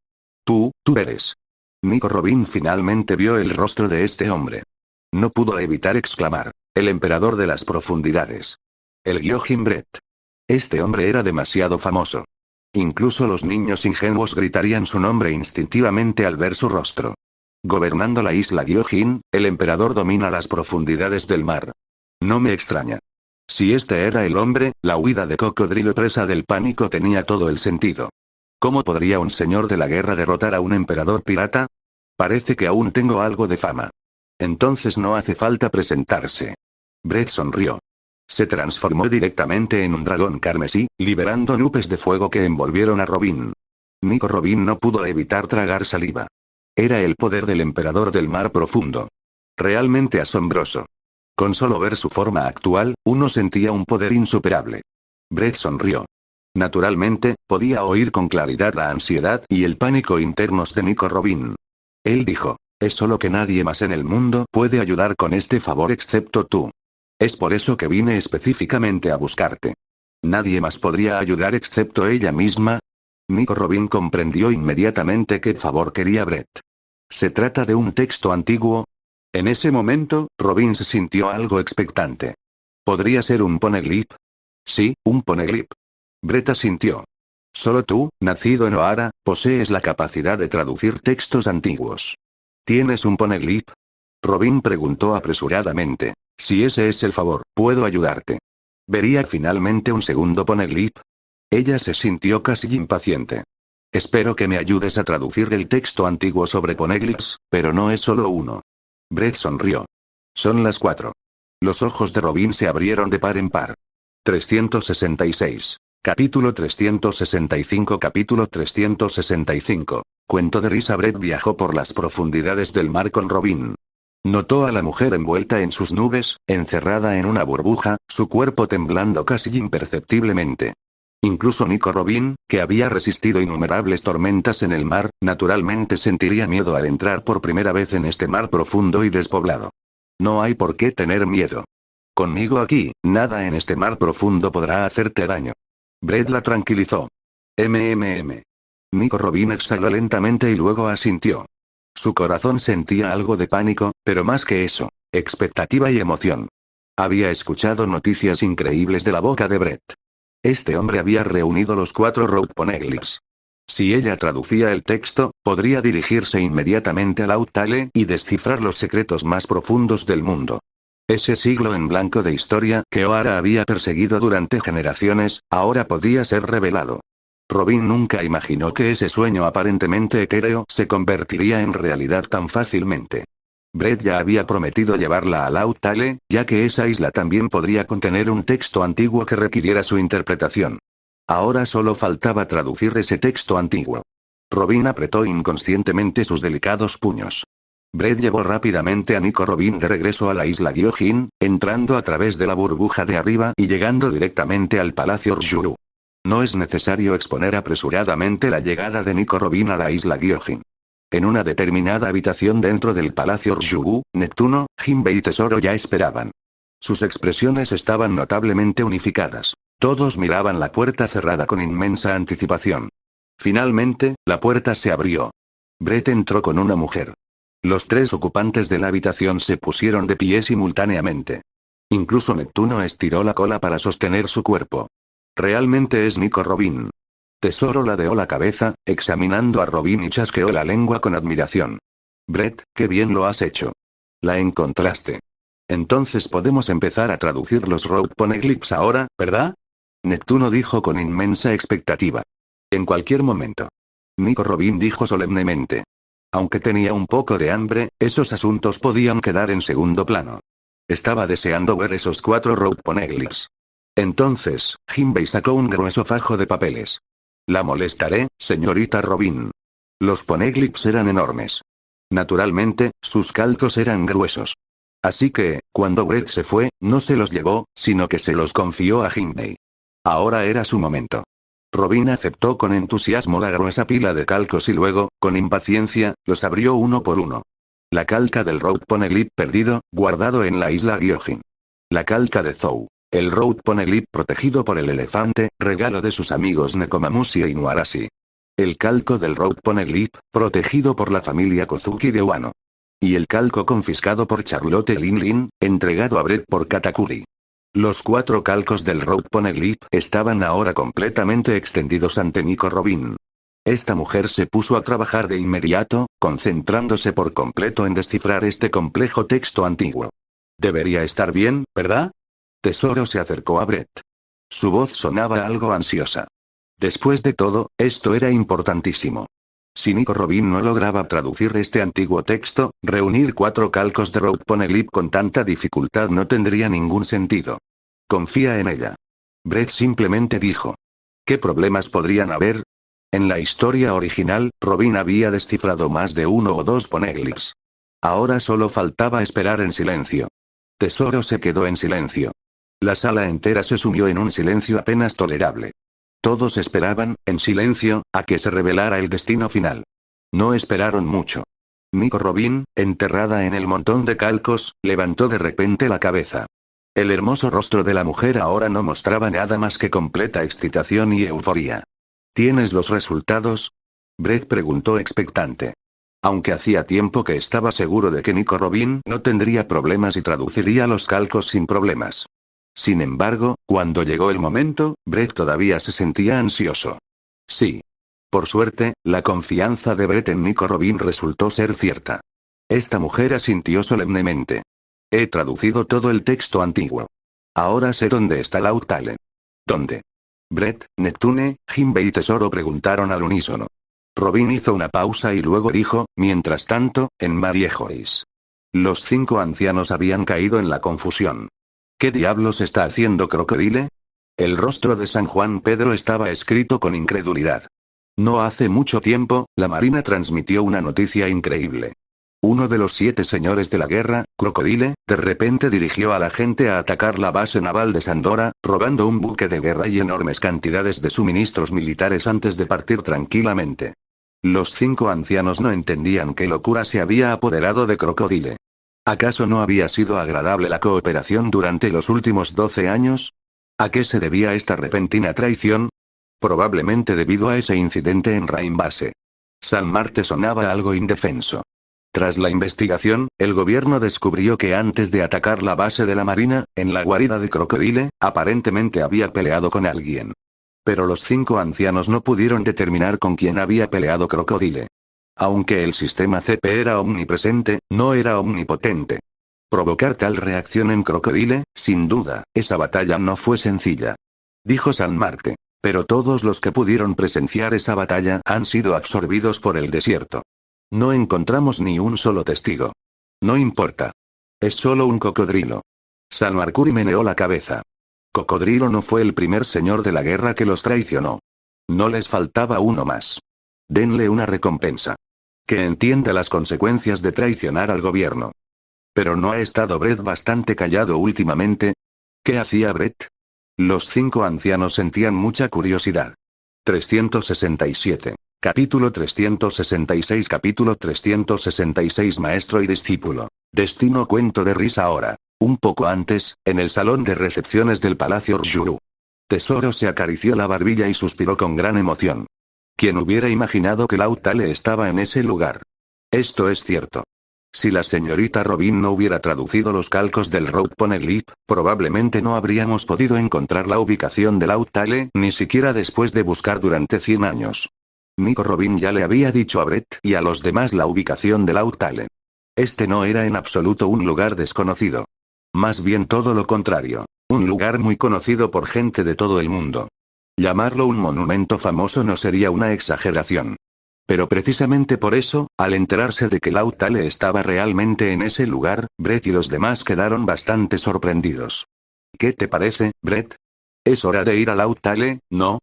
Tú eres. Nico Robin finalmente vio el rostro de este hombre. No pudo evitar exclamar. El emperador de las profundidades. El Gyojin Brett. Este hombre era demasiado famoso. Incluso los niños ingenuos gritarían su nombre instintivamente al ver su rostro. Gobernando la isla Gyojin, el emperador domina las profundidades del mar. No me extraña. Si este era el hombre, la huida de Cocodrilo presa del pánico tenía todo el sentido. ¿Cómo podría un señor de la guerra derrotar a un emperador pirata? Parece que aún tengo algo de fama. Entonces no hace falta presentarse. Brett sonrió. Se transformó directamente en un dragón carmesí, liberando nubes de fuego que envolvieron a Robin. Nico Robin no pudo evitar tragar saliva. Era el poder del emperador del mar profundo. Realmente asombroso. Con solo ver su forma actual, uno sentía un poder insuperable. Brett sonrió. Naturalmente, podía oír con claridad la ansiedad y el pánico internos de Nico Robin. Él dijo, es solo que nadie más en el mundo puede ayudar con este favor excepto tú. Es por eso que vine específicamente a buscarte. ¿Nadie más podría ayudar excepto ella misma? Nico Robin comprendió inmediatamente qué favor quería Brett. ¿Se trata de un texto antiguo? En ese momento, Robin se sintió algo expectante. ¿Podría ser un poneglyph? Sí, un poneglyph. Brett asintió. Solo tú, nacido en Ohara, posees la capacidad de traducir textos antiguos. ¿Tienes un poneglyph? Robin preguntó apresuradamente. Si ese es el favor, puedo ayudarte. ¿Vería finalmente un segundo poneglyph? Ella se sintió casi impaciente. Espero que me ayudes a traducir el texto antiguo sobre poneglyphs, pero no es solo uno. Brett sonrió. Son las 4. Los ojos de Robin se abrieron de par en par. 366. Capítulo 365. Capítulo 365. Cuento de risa. Brett viajó por las profundidades del mar con Robin. Notó a la mujer envuelta en sus nubes, encerrada en una burbuja, su cuerpo temblando casi imperceptiblemente. Incluso Nico Robin, que había resistido innumerables tormentas en el mar, naturalmente sentiría miedo al entrar por primera vez en este mar profundo y despoblado. No hay por qué tener miedo. Conmigo aquí, nada en este mar profundo podrá hacerte daño. Brett la tranquilizó. Nico Robin exhaló lentamente y luego asintió. Su corazón sentía algo de pánico, pero más que eso, expectativa y emoción. Había escuchado noticias increíbles de la boca de Brett. Este hombre había reunido los 4 Road Poneglyphs. Si ella traducía el texto, podría dirigirse inmediatamente a Lautale y descifrar los secretos más profundos del mundo. Ese siglo en blanco de historia que Ohara había perseguido durante generaciones, ahora podía ser revelado. Robin nunca imaginó que ese sueño aparentemente etéreo se convertiría en realidad tan fácilmente. Brett ya había prometido llevarla a Lautale, ya que esa isla también podría contener un texto antiguo que requiriera su interpretación. Ahora solo faltaba traducir ese texto antiguo. Robin apretó inconscientemente sus delicados puños. Brett llevó rápidamente a Nico Robin de regreso a la isla Gyojin, entrando a través de la burbuja de arriba y llegando directamente al Palacio Ryuru. No es necesario exponer apresuradamente la llegada de Nico Robin a la isla Gyojin. En una determinada habitación dentro del Palacio Ryugu, Neptuno, Jinbe y Tesoro ya esperaban. Sus expresiones estaban notablemente unificadas. Todos miraban la puerta cerrada con inmensa anticipación. Finalmente, la puerta se abrió. Brett entró con una mujer. Los 3 ocupantes de la habitación se pusieron de pie simultáneamente. Incluso Neptuno estiró la cola para sostener su cuerpo. Realmente es Nico Robin. Tesoro ladeó la cabeza, examinando a Robin y chasqueó la lengua con admiración. Brett, qué bien lo has hecho. La encontraste. Entonces podemos empezar a traducir los Road Poneglyphs ahora, ¿verdad? Neptuno dijo con inmensa expectativa. En cualquier momento. Nico Robin dijo solemnemente. Aunque tenía un poco de hambre, esos asuntos podían quedar en segundo plano. Estaba deseando ver esos 4 Road Poneglyphs. Entonces, Jinbei sacó un grueso fajo de papeles. La molestaré, señorita Robin. Los poneglyphs eran enormes. Naturalmente, sus calcos eran gruesos. Así que, cuando Brett se fue, no se los llevó, sino que se los confió a Jinbei. Ahora era su momento. Robin aceptó con entusiasmo la gruesa pila de calcos y luego, con impaciencia, los abrió uno por uno. La calca del Road Poneglyph perdido, guardado en la isla Gyojin. La calca de Zou. El Road Poneglyph protegido por el elefante, regalo de sus amigos Nekomamushi y Nuarashi. El calco del Road Poneglyph, protegido por la familia Kozuki de Wano. Y el calco confiscado por Charlotte Linlin, entregado a Brett por Katakuri. Los 4 calcos del Road Poneglyph estaban ahora completamente extendidos ante Nico Robin. Esta mujer se puso a trabajar de inmediato, concentrándose por completo en descifrar este complejo texto antiguo. Debería estar bien, ¿verdad? Tesoro se acercó a Brett. Su voz sonaba algo ansiosa. Después de todo, esto era importantísimo. Si Nico Robin no lograba traducir este antiguo texto, reunir 4 calcos de Road Poneglyph con tanta dificultad no tendría ningún sentido. Confía en ella. Brett simplemente dijo. ¿Qué problemas podrían haber? En la historia original, Robin había descifrado más de 1 o 2 poneglyphs. Ahora solo faltaba esperar en silencio. Tesoro se quedó en silencio. La sala entera se sumió en un silencio apenas tolerable. Todos esperaban, en silencio, a que se revelara el destino final. No esperaron mucho. Nico Robin, enterrada en el montón de calcos, levantó de repente la cabeza. El hermoso rostro de la mujer ahora no mostraba nada más que completa excitación y euforía. ¿Tienes los resultados? Brett preguntó expectante. Aunque hacía tiempo que estaba seguro de que Nico Robin no tendría problemas y traduciría los calcos sin problemas. Sin embargo, cuando llegó el momento, Brett todavía se sentía ansioso. Sí. Por suerte, la confianza de Brett en Nico Robin resultó ser cierta. Esta mujer asintió solemnemente. He traducido todo el texto antiguo. Ahora sé dónde está Lautale. ¿Dónde? Brett, Neptune, Jimbe y Tesoro preguntaron al unísono. Robin hizo una pausa y luego dijo, mientras tanto, en Mariejois. Los 5 ancianos habían caído en la confusión. ¿Qué diablos está haciendo Crocodile? El rostro de San Juan Pedro estaba escrito con incredulidad. No hace mucho tiempo, la Marina transmitió una noticia increíble. Uno de los 7 señores de la guerra, Crocodile, de repente dirigió a la gente a atacar la base naval de Sandora, robando un buque de guerra y enormes cantidades de suministros militares antes de partir tranquilamente. Los 5 ancianos no entendían qué locura se había apoderado de Crocodile. ¿Acaso no había sido agradable la cooperación durante los últimos 12 años? ¿A qué se debía esta repentina traición? Probablemente debido a ese incidente en Rain Base. San Marte sonaba algo indefenso. Tras la investigación, el gobierno descubrió que antes de atacar la base de la Marina, en la guarida de Crocodile, aparentemente había peleado con alguien. Pero los 5 ancianos no pudieron determinar con quién había peleado Crocodile. Aunque el sistema CP era omnipresente, no era omnipotente. Provocar tal reacción en Crocodile, sin duda, esa batalla no fue sencilla. Dijo San Marte. Pero todos los que pudieron presenciar esa batalla han sido absorbidos por el desierto. No encontramos ni un solo testigo. No importa. Es solo un cocodrilo. San Marcuri meneó la cabeza. Cocodrilo no fue el primer señor de la guerra que los traicionó. No les faltaba uno más. Denle una recompensa. Que entienda las consecuencias de traicionar al gobierno. Pero ¿no ha estado Brett bastante callado últimamente? ¿Qué hacía Brett? Los 5 ancianos sentían mucha curiosidad. 367. Capítulo 366. Capítulo 366. Maestro y discípulo. Destino cuento de risa ahora. Un poco antes, en el salón de recepciones del Palacio Rjuru. Tesoro se acarició la barbilla y suspiró con gran emoción. ¿Quién hubiera imaginado que Lautale estaba en ese lugar? Esto es cierto. Si la señorita Robin no hubiera traducido los calcos del Road Poneglyph, probablemente no habríamos podido encontrar la ubicación de Lautale, ni siquiera después de buscar durante 100 años. Nico Robin ya le había dicho a Brett y a los demás la ubicación de Lautale. Este no era en absoluto un lugar desconocido. Más bien todo lo contrario. Un lugar muy conocido por gente de todo el mundo. Llamarlo un monumento famoso no sería una exageración. Pero precisamente por eso, al enterarse de que Lautale estaba realmente en ese lugar, Brett y los demás quedaron bastante sorprendidos. ¿Qué te parece, Brett? Es hora de ir a Lautale, ¿no?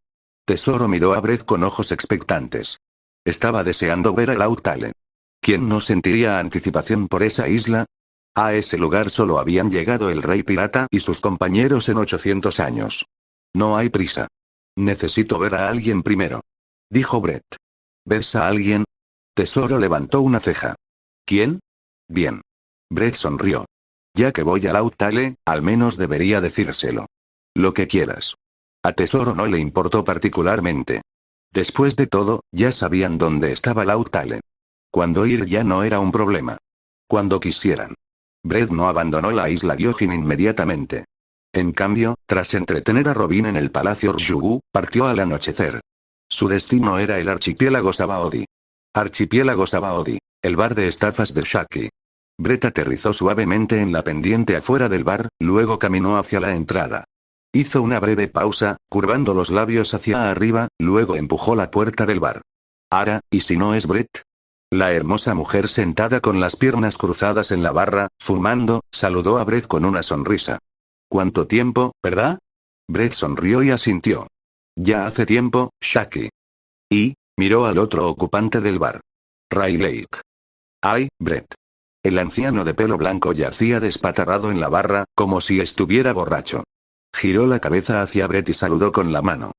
Tesoro miró a Brett con ojos expectantes. Estaba deseando ver a Lautale. ¿Quién no sentiría anticipación por esa isla? A ese lugar solo habían llegado el rey pirata y sus compañeros en 800 años. No hay prisa. Necesito ver a alguien primero. Dijo Brett. ¿Ves a alguien? Tesoro levantó una ceja. ¿Quién? Bien. Brett sonrió. Ya que voy a Lautale, al menos debería decírselo. Lo que quieras. A Tesoro no le importó particularmente. Después de todo, ya sabían dónde estaba Lautale. Cuando ir ya no era un problema. Cuando quisieran. Brett no abandonó la isla Gyojin inmediatamente. En cambio, tras entretener a Robin en el Palacio Rjugu, partió al anochecer. Su destino era el archipiélago Sabaody. Archipiélago Sabaody, el bar de estafas de Shaki. Brett aterrizó suavemente en la pendiente afuera del bar, luego caminó hacia la entrada. Hizo una breve pausa, curvando los labios hacia arriba, luego empujó la puerta del bar. Ara, ¿y si no es Brett? La hermosa mujer sentada con las piernas cruzadas en la barra, fumando, saludó a Brett con una sonrisa. ¿Cuánto tiempo, verdad? Brett sonrió y asintió. Ya hace tiempo, Shaki. Y, miró al otro ocupante del bar. Ray Lake. Ay, Brett. El anciano de pelo blanco yacía despatarrado en la barra, como si estuviera borracho. Giró la cabeza hacia Brett y saludó con la mano.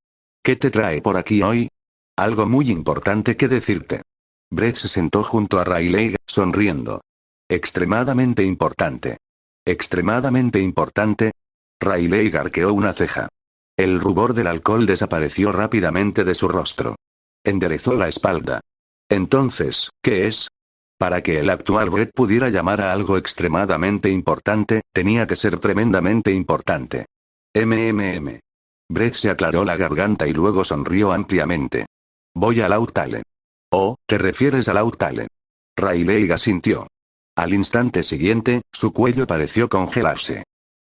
¿Qué te trae por aquí hoy? Algo muy importante que decirte. Brett se sentó junto a Riley, sonriendo. Extremadamente importante. Extremadamente importante. Riley arqueó una ceja. El rubor del alcohol desapareció rápidamente de su rostro. Enderezó la espalda. Entonces, ¿qué es? Para que el actual Brett pudiera llamar a algo extremadamente importante, tenía que ser tremendamente importante. Brett se aclaró la garganta y luego sonrió ampliamente. Voy a Lautale. Oh, ¿te refieres a Lautale? Riley asintió. Al instante siguiente, su cuello pareció congelarse.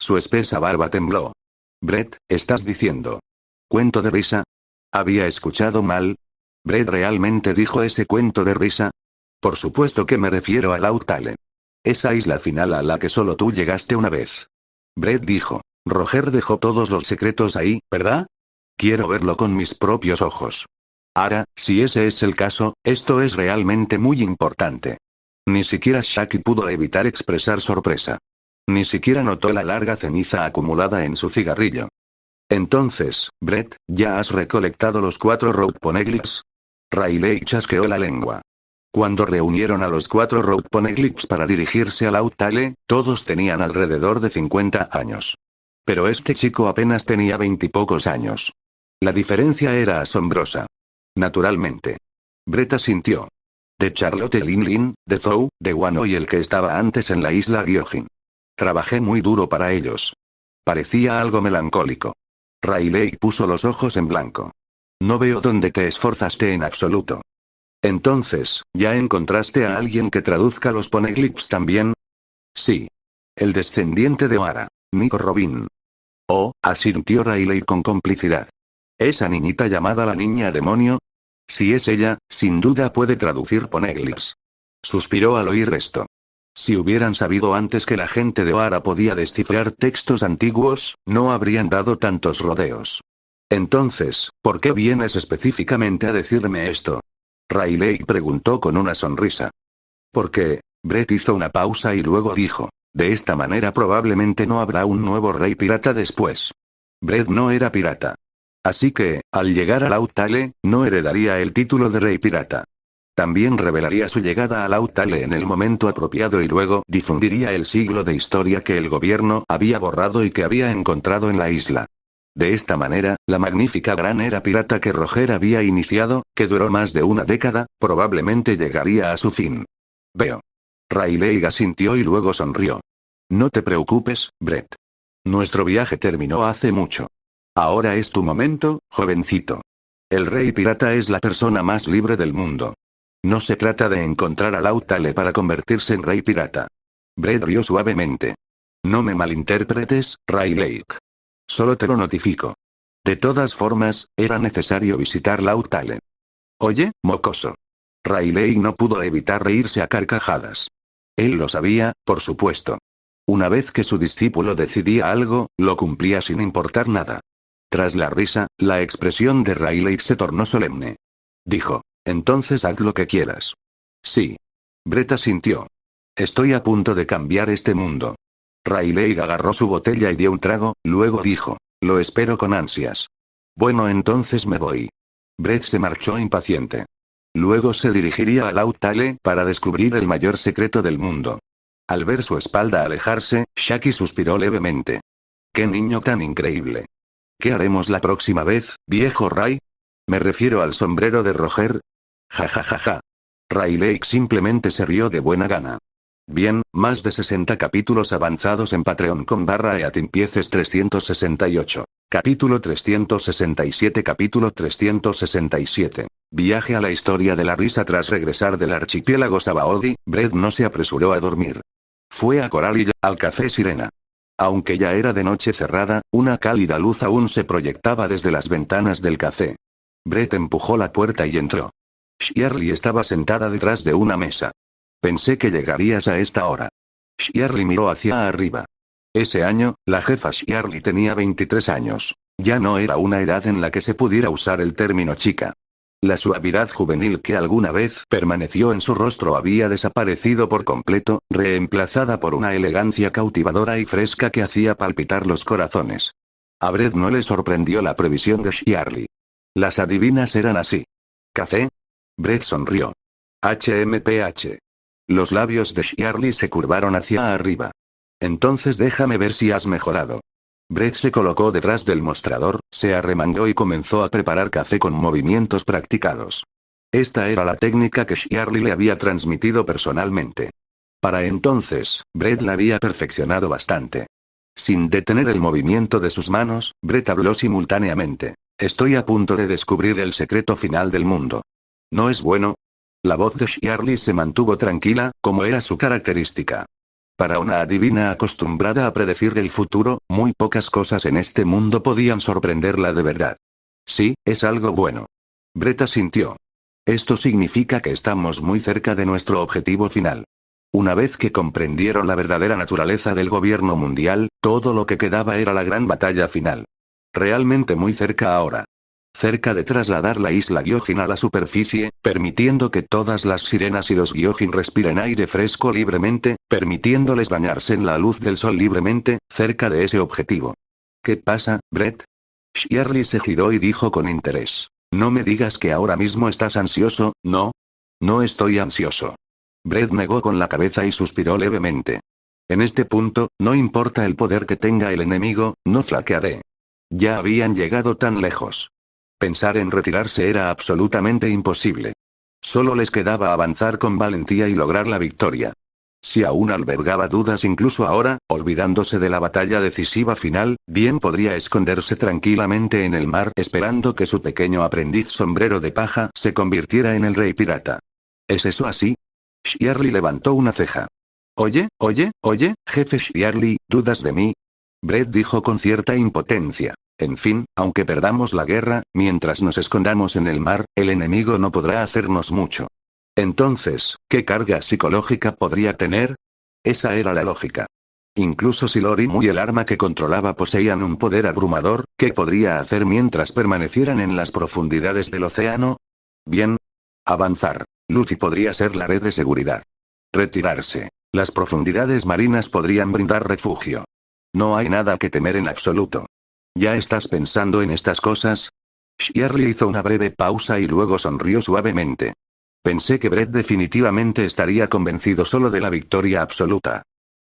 Su espesa barba tembló. Brett, ¿estás diciendo? ¿Cuento de risa? ¿Había escuchado mal? ¿Brett realmente dijo ese cuento de risa? Por supuesto que me refiero a Lautale. Esa isla final a la que solo tú llegaste una vez. Brett dijo. Roger dejó todos los secretos ahí, ¿verdad? Quiero verlo con mis propios ojos. Ahora, si ese es el caso, esto es realmente muy importante. Ni siquiera Shaki pudo evitar expresar sorpresa. Ni siquiera notó la larga ceniza acumulada en su cigarrillo. Entonces, Brett, ¿ya has recolectado los 4 Road Poneglyphs? Riley chasqueó la lengua. Cuando reunieron a los 4 Road Poneglyphs para dirigirse a Lautale, todos tenían alrededor de 50 años. Pero este chico apenas tenía 20 y pocos años. La diferencia era asombrosa. Naturalmente. Brett asintió. De Charlotte Linlin, de Zhou, de Wano y el que estaba antes en la isla Gyojin. Trabajé muy duro para ellos. Parecía algo melancólico. Riley puso los ojos en blanco. No veo dónde te esforzaste en absoluto. Entonces, ¿ya encontraste a alguien que traduzca los poneglyphs también? Sí. El descendiente de Ohara, Nico Robin. Oh, asintió Riley con complicidad. ¿Esa niñita llamada la niña demonio? Si es ella, sin duda puede traducir poneglyphs. Suspiró al oír esto. Si hubieran sabido antes que la gente de Ohara podía descifrar textos antiguos, no habrían dado tantos rodeos. Entonces, ¿por qué vienes específicamente a decirme esto? Riley preguntó con una sonrisa. Porque, Brett hizo una pausa y luego dijo, de esta manera probablemente no habrá un nuevo rey pirata después. Brett no era pirata. Así que, al llegar a Lautale, no heredaría el título de rey pirata. También revelaría su llegada a Lautale en el momento apropiado y luego difundiría el siglo de historia que el gobierno había borrado y que había encontrado en la isla. De esta manera, la magnífica gran era pirata que Roger había iniciado, que duró más de una década, probablemente llegaría a su fin. Veo. Riley asintió y luego sonrió. No te preocupes, Brett. Nuestro viaje terminó hace mucho. Ahora es tu momento, jovencito. El rey pirata es la persona más libre del mundo. No se trata de encontrar a Lautale para convertirse en rey pirata. Brett rió suavemente. No me malinterpretes, Riley. Solo te lo notifico. De todas formas, era necesario visitar Lautale. Oye, mocoso. Riley no pudo evitar reírse a carcajadas. Él lo sabía, por supuesto. Una vez que su discípulo decidía algo, lo cumplía sin importar nada. Tras la risa, la expresión de Riley se tornó solemne. Dijo, entonces haz lo que quieras. Sí. Brett asintió. Estoy a punto de cambiar este mundo. Riley agarró su botella y dio un trago, luego dijo, lo espero con ansias. Bueno, entonces me voy. Brett se marchó impaciente. Luego se dirigiría a Lautale para descubrir el mayor secreto del mundo. Al ver su espalda alejarse, Shaki suspiró levemente. ¡Qué niño tan increíble! ¿Qué haremos la próxima vez, viejo Ray? Me refiero al sombrero de Roger. Ja ja ja ja. Riley simplemente se rió de buena gana. Bien, más de 60 capítulos avanzados en Patreon con /eatimpieces 368. Capítulo 367. Capítulo 367. Viaje a la historia de la risa. Tras regresar del archipiélago Sabaody, Brett no se apresuró a dormir. Fue a Coralilla, al café Sirena. Aunque ya era de noche cerrada, una cálida luz aún se proyectaba desde las ventanas del café. Brett empujó la puerta y entró. Shirley estaba sentada detrás de una mesa. Pensé que llegarías a esta hora. Shirley miró hacia arriba. Ese año, la jefa Shirley tenía 23 años. Ya no era una edad en la que se pudiera usar el término chica. La suavidad juvenil que alguna vez permaneció en su rostro había desaparecido por completo, reemplazada por una elegancia cautivadora y fresca que hacía palpitar los corazones. A Brett no le sorprendió la previsión de Shirley. Las adivinas eran así. ¿Café? Brett sonrió. HMPH. Los labios de Shirley se curvaron hacia arriba. Entonces déjame ver si has mejorado. Brett se colocó detrás del mostrador, se arremangó y comenzó a preparar café con movimientos practicados. Esta era la técnica que Shirley le había transmitido personalmente. Para entonces, Brett la había perfeccionado bastante. Sin detener el movimiento de sus manos, Brett habló simultáneamente. Estoy a punto de descubrir el secreto final del mundo. ¿No es bueno? La voz de Shirley se mantuvo tranquila, como era su característica. Para una adivina acostumbrada a predecir el futuro, muy pocas cosas en este mundo podían sorprenderla de verdad. Sí, es algo bueno. Brett asintió. Esto significa que estamos muy cerca de nuestro objetivo final. Una vez que comprendieron la verdadera naturaleza del gobierno mundial, todo lo que quedaba era la gran batalla final. Realmente muy cerca ahora. Cerca de trasladar la isla Gyojin a la superficie, permitiendo que todas las sirenas y los Gyojin respiren aire fresco libremente, permitiéndoles bañarse en la luz del sol libremente, cerca de ese objetivo. ¿Qué pasa, Brett? Shirley se giró y dijo con interés. No me digas que ahora mismo estás ansioso, ¿no? No estoy ansioso. Brett negó con la cabeza y suspiró levemente. En este punto, no importa el poder que tenga el enemigo, no flaquearé. Ya habían llegado tan lejos. Pensar en retirarse era absolutamente imposible. Solo les quedaba avanzar con valentía y lograr la victoria. Si aún albergaba dudas incluso ahora, olvidándose de la batalla decisiva final, bien podría esconderse tranquilamente en el mar esperando que su pequeño aprendiz sombrero de paja se convirtiera en el rey pirata. ¿Es eso así? Shirley levantó una ceja. Oye, jefe Shirley, ¿dudas de mí? Brett dijo con cierta impotencia. En fin, aunque perdamos la guerra, mientras nos escondamos en el mar, el enemigo no podrá hacernos mucho. Entonces, ¿qué carga psicológica podría tener? Esa era la lógica. Incluso si Lorim y el arma que controlaba poseían un poder abrumador, ¿qué podría hacer mientras permanecieran en las profundidades del océano? Bien. Avanzar. Luffy podría ser la red de seguridad. Retirarse. Las profundidades marinas podrían brindar refugio. No hay nada que temer en absoluto. ¿Ya estás pensando en estas cosas? Shirley hizo una breve pausa y luego sonrió suavemente. Pensé que Brett definitivamente estaría convencido solo de la victoria absoluta.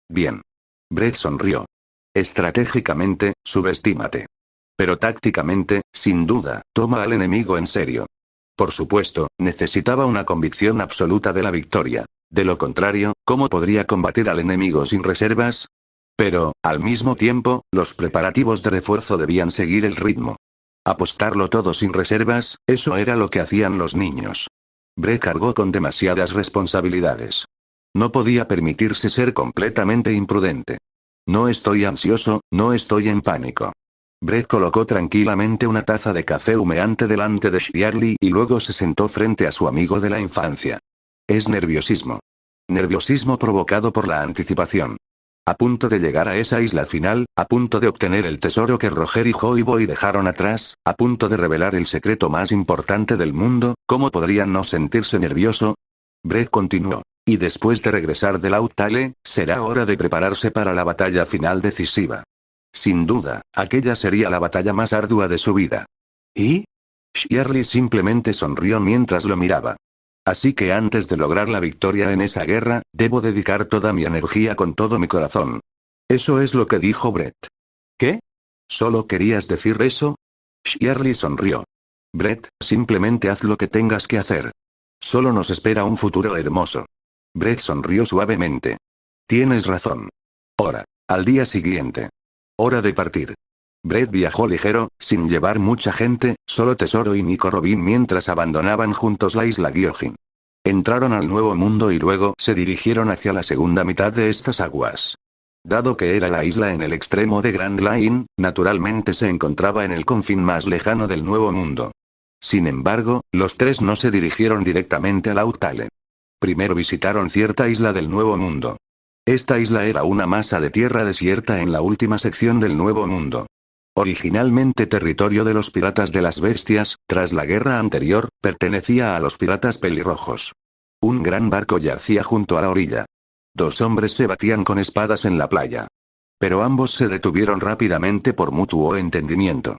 Bien. Brett sonrió. Estratégicamente, subestímate. Pero tácticamente, sin duda, toma al enemigo en serio. Por supuesto, necesitaba una convicción absoluta de la victoria. De lo contrario, ¿cómo podría combatir al enemigo sin reservas? Pero, al mismo tiempo, los preparativos de refuerzo debían seguir el ritmo. Apostarlo todo sin reservas, eso era lo que hacían los niños. Brett cargó con demasiadas responsabilidades. No podía permitirse ser completamente imprudente. No estoy ansioso, no estoy en pánico. Brett colocó tranquilamente una taza de café humeante delante de Shirley y luego se sentó frente a su amigo de la infancia. Es nerviosismo. Nerviosismo provocado por la anticipación. A punto de llegar a esa isla final, a punto de obtener el tesoro que Roger y Joy Boy dejaron atrás, a punto de revelar el secreto más importante del mundo, ¿cómo podrían no sentirse nervioso? Brett continuó. Y después de regresar del Outale, será hora de prepararse para la batalla final decisiva. Sin duda, aquella sería la batalla más ardua de su vida. ¿Y? Shirley simplemente sonrió mientras lo miraba. Así que antes de lograr la victoria en esa guerra, debo dedicar toda mi energía con todo mi corazón. Eso es lo que dijo Brett. ¿Qué? ¿Solo querías decir eso? Shirley sonrió. Brett, simplemente haz lo que tengas que hacer. Solo nos espera un futuro hermoso. Brett sonrió suavemente. Tienes razón. Hora. Al día siguiente. Hora de partir. Brett viajó ligero, sin llevar mucha gente, solo Tesoro y Nico Robin mientras abandonaban juntos la isla Gyojin. Entraron al Nuevo Mundo y luego se dirigieron hacia la segunda mitad de estas aguas. Dado que era la isla en el extremo de Grand Line, naturalmente se encontraba en el confín más lejano del Nuevo Mundo. Sin embargo, los tres no se dirigieron directamente a Lautale. Primero visitaron cierta isla del Nuevo Mundo. Esta isla era una masa de tierra desierta en la última sección del Nuevo Mundo. Originalmente territorio de los piratas de las bestias, tras la guerra anterior, pertenecía a los piratas pelirrojos. Un gran barco yacía junto a la orilla. Dos hombres se batían con espadas en la playa. Pero ambos se detuvieron rápidamente por mutuo entendimiento.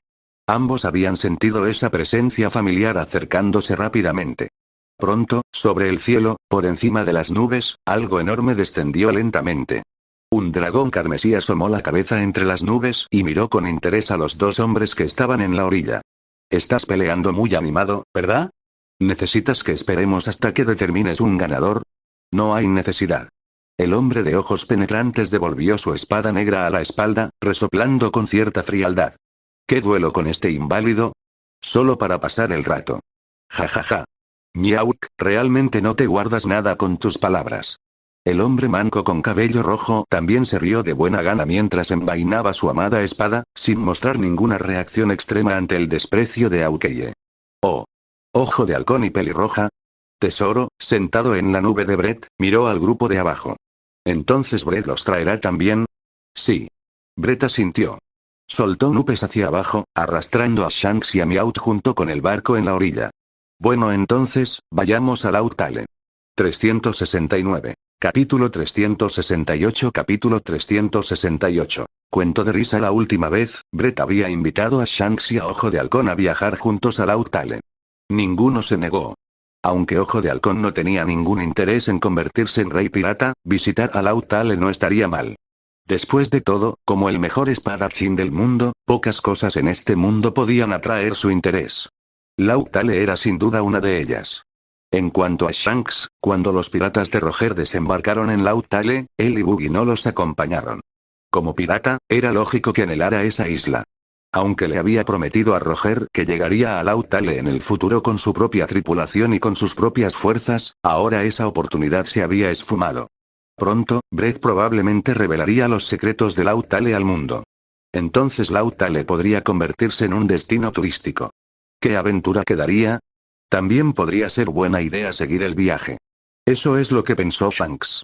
Ambos habían sentido esa presencia familiar acercándose rápidamente. Pronto, sobre el cielo, por encima de las nubes, algo enorme descendió lentamente. Un dragón carmesí asomó la cabeza entre las nubes y miró con interés a los dos hombres que estaban en la orilla. Estás peleando muy animado, ¿verdad? ¿Necesitas que esperemos hasta que determines un ganador? No hay necesidad. El hombre de ojos penetrantes devolvió su espada negra a la espalda, resoplando con cierta frialdad. ¿Qué duelo con este inválido? Solo para pasar el rato. Ja ja ja. Miauk, realmente no te guardas nada con tus palabras. El hombre manco con cabello rojo también se rió de buena gana mientras envainaba su amada espada, sin mostrar ninguna reacción extrema ante el desprecio de Aukeye. Oh. Ojo de halcón y pelirroja. Tesoro, sentado en la nube de Brett, miró al grupo de abajo. ¿Entonces Brett los traerá también? Sí. Brett asintió. Soltó nubes hacia abajo, arrastrando a Shanks y a Meowth junto con el barco en la orilla. Bueno, entonces, vayamos a Lautale. 369. Capítulo 368. Capítulo 368. Cuento de risa. La última vez, Brett había invitado a Shanks y a Ojo de Halcón a viajar juntos a Lautale. Ninguno se negó. Aunque Ojo de Halcón no tenía ningún interés en convertirse en rey pirata, visitar a Lautale no estaría mal. Después de todo, como el mejor espadachín del mundo, pocas cosas en este mundo podían atraer su interés. Lautale era sin duda una de ellas. En cuanto a Shanks, cuando los piratas de Roger desembarcaron en Lautale, él y Buggy no los acompañaron. Como pirata, era lógico que anhelara esa isla. Aunque le había prometido a Roger que llegaría a Lautale en el futuro con su propia tripulación y con sus propias fuerzas, ahora esa oportunidad se había esfumado. Pronto, Brett probablemente revelaría los secretos de Lautale al mundo. Entonces Lautale podría convertirse en un destino turístico. ¿Qué aventura quedaría? También podría ser buena idea seguir el viaje. Eso es lo que pensó Shanks.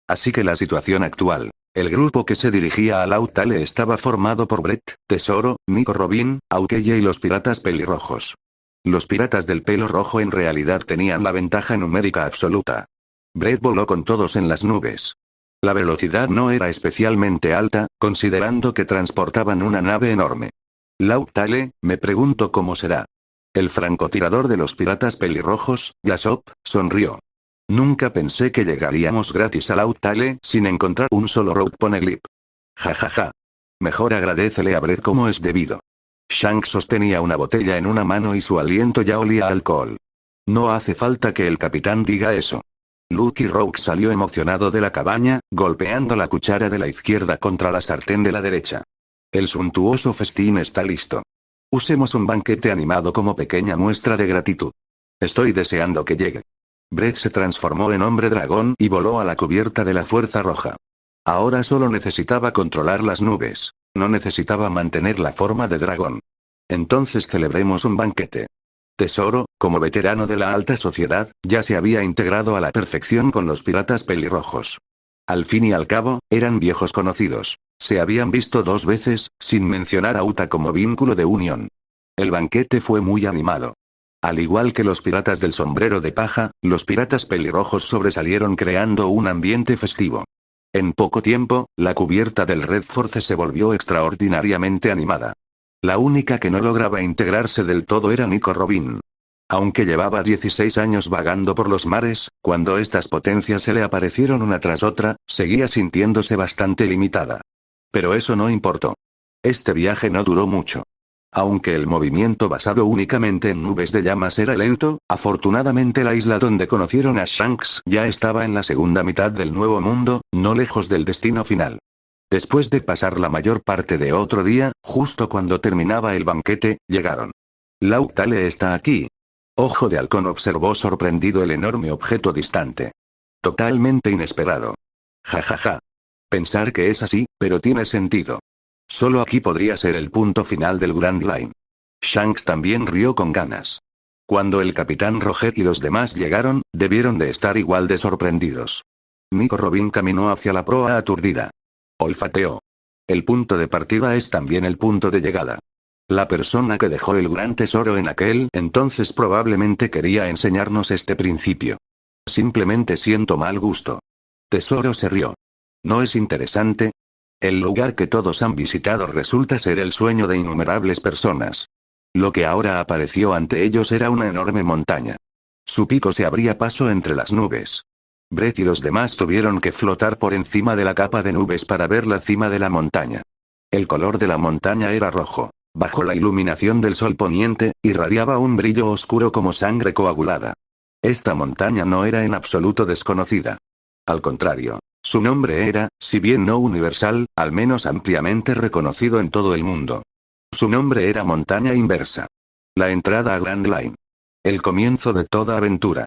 Así que la situación actual. El grupo que se dirigía a Lautale estaba formado por Brett, Tesoro, Nico Robin, Aukeye y los piratas pelirrojos. Los piratas del pelo rojo en realidad tenían la ventaja numérica absoluta. Brett voló con todos en las nubes. La velocidad no era especialmente alta, considerando que transportaban una nave enorme. Lautale, me pregunto cómo será. El francotirador de los piratas pelirrojos, Yasop, sonrió. Nunca pensé que llegaríamos gratis a Lautale sin encontrar un solo road poneglyph. Ja ja ja. Mejor agradécele a Brett como es debido. Shanks sostenía una botella en una mano y su aliento ya olía a alcohol. No hace falta que el capitán diga eso. Lucky Rogue salió emocionado de la cabaña, golpeando la cuchara de la izquierda contra la sartén de la derecha. El suntuoso festín está listo. Usemos un banquete animado como pequeña muestra de gratitud. Estoy deseando que llegue. Brett se transformó en hombre dragón y voló a la cubierta de la Fuerza Roja. Ahora solo necesitaba controlar las nubes. No necesitaba mantener la forma de dragón. Entonces celebremos un banquete. Tesoro, como veterano de la alta sociedad, ya se había integrado a la perfección con los piratas pelirrojos. Al fin y al cabo, eran viejos conocidos. Se habían visto 2 veces, sin mencionar a Uta como vínculo de unión. El banquete fue muy animado. Al igual que los piratas del sombrero de paja, los piratas pelirrojos sobresalieron creando un ambiente festivo. En poco tiempo, la cubierta del Red Force se volvió extraordinariamente animada. La única que no lograba integrarse del todo era Nico Robin. Aunque llevaba 16 años vagando por los mares, cuando estas potencias se le aparecieron una tras otra, seguía sintiéndose bastante limitada. Pero eso no importó. Este viaje no duró mucho. Aunque el movimiento basado únicamente en nubes de llamas era lento, afortunadamente la isla donde conocieron a Shanks ya estaba en la segunda mitad del Nuevo Mundo, no lejos del destino final. Después de pasar la mayor parte de otro día, justo cuando terminaba el banquete, llegaron. Lautale está aquí. Ojo de Halcón observó sorprendido el enorme objeto distante. Totalmente inesperado. Ja ja ja. Pensar que es así, pero tiene sentido. Solo aquí podría ser el punto final del Grand Line. Shanks también rió con ganas. Cuando el capitán Roget y los demás llegaron, debieron de estar igual de sorprendidos. Nico Robin caminó hacia la proa aturdida. Olfateó. El punto de partida es también el punto de llegada. La persona que dejó el gran tesoro en aquel entonces probablemente quería enseñarnos este principio. Simplemente siento mal gusto. Tesoro se rió. ¿No es interesante? El lugar que todos han visitado resulta ser el sueño de innumerables personas. Lo que ahora apareció ante ellos era una enorme montaña. Su pico se abría paso entre las nubes. Brett y los demás tuvieron que flotar por encima de la capa de nubes para ver la cima de la montaña. El color de la montaña era rojo. Bajo la iluminación del sol poniente, irradiaba un brillo oscuro como sangre coagulada. Esta montaña no era en absoluto desconocida. Al contrario, su nombre era, si bien no universal, al menos ampliamente reconocido en todo el mundo. Su nombre era Montaña Inversa. La entrada a Grand Line. El comienzo de toda aventura.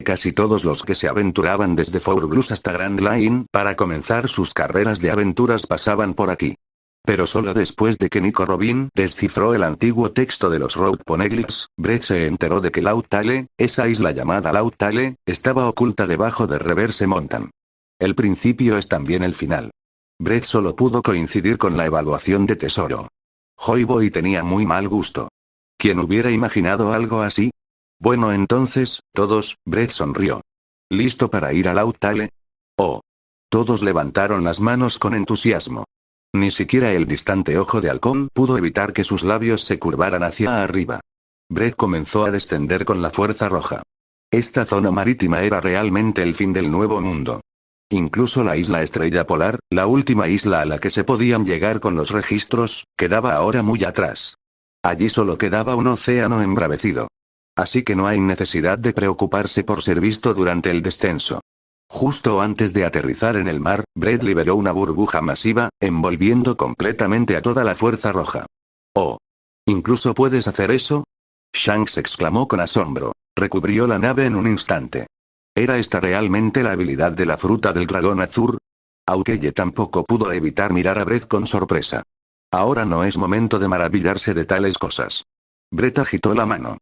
Casi todos los que se aventuraban desde Four Blues hasta Grand Line para comenzar sus carreras de aventuras pasaban por aquí. Pero solo después de que Nico Robin descifró el antiguo texto de los Road Poneglyphs, Brett se enteró de que Lautale, esa isla llamada Lautale, estaba oculta debajo de Reverse Mountain. El principio es también el final. Brett solo pudo coincidir con la evaluación de tesoro. Hoy Boy tenía muy mal gusto. ¿Quién hubiera imaginado algo así? Bueno entonces, todos, Brett sonrió. ¿Listo para ir a Lautale? Oh. Todos levantaron las manos con entusiasmo. Ni siquiera el distante ojo de halcón pudo evitar que sus labios se curvaran hacia arriba. Brett comenzó a descender con la fuerza roja. Esta zona marítima era realmente el fin del Nuevo Mundo. Incluso la isla Estrella Polar, la última isla a la que se podían llegar con los registros, quedaba ahora muy atrás. Allí solo quedaba un océano embravecido. Así que no hay necesidad de preocuparse por ser visto durante el descenso. Justo antes de aterrizar en el mar, Brett liberó una burbuja masiva, envolviendo completamente a toda la fuerza roja. ¡Oh! ¿Incluso puedes hacer eso? Shanks exclamó con asombro. Recubrió la nave en un instante. ¿Era esta realmente la habilidad de la fruta del dragón azul? Aukeye tampoco pudo evitar mirar a Brett con sorpresa. Ahora no es momento de maravillarse de tales cosas. Brett agitó la mano.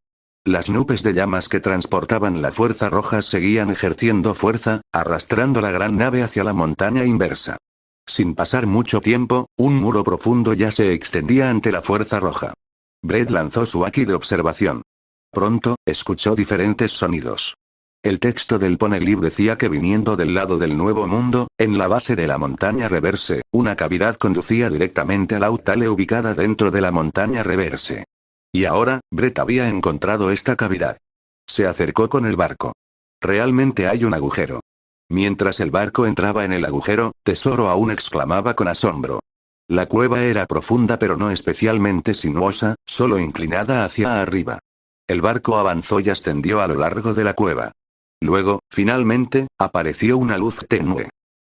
Las nubes de llamas que transportaban la fuerza roja seguían ejerciendo fuerza, arrastrando la gran nave hacia la montaña inversa. Sin pasar mucho tiempo, un muro profundo ya se extendía ante la fuerza roja. Brett lanzó su haki de observación. Pronto, escuchó diferentes sonidos. El texto del Poneglyph decía que viniendo del lado del Nuevo Mundo, en la base de la montaña Reverse, una cavidad conducía directamente a Lautale ubicada dentro de la montaña Reverse. Y ahora, Brett había encontrado esta cavidad. Se acercó con el barco. Realmente hay un agujero. Mientras el barco entraba en el agujero, Tesoro aún exclamaba con asombro. La cueva era profunda pero no especialmente sinuosa, solo inclinada hacia arriba. El barco avanzó y ascendió a lo largo de la cueva. Luego, finalmente, apareció una luz tenue.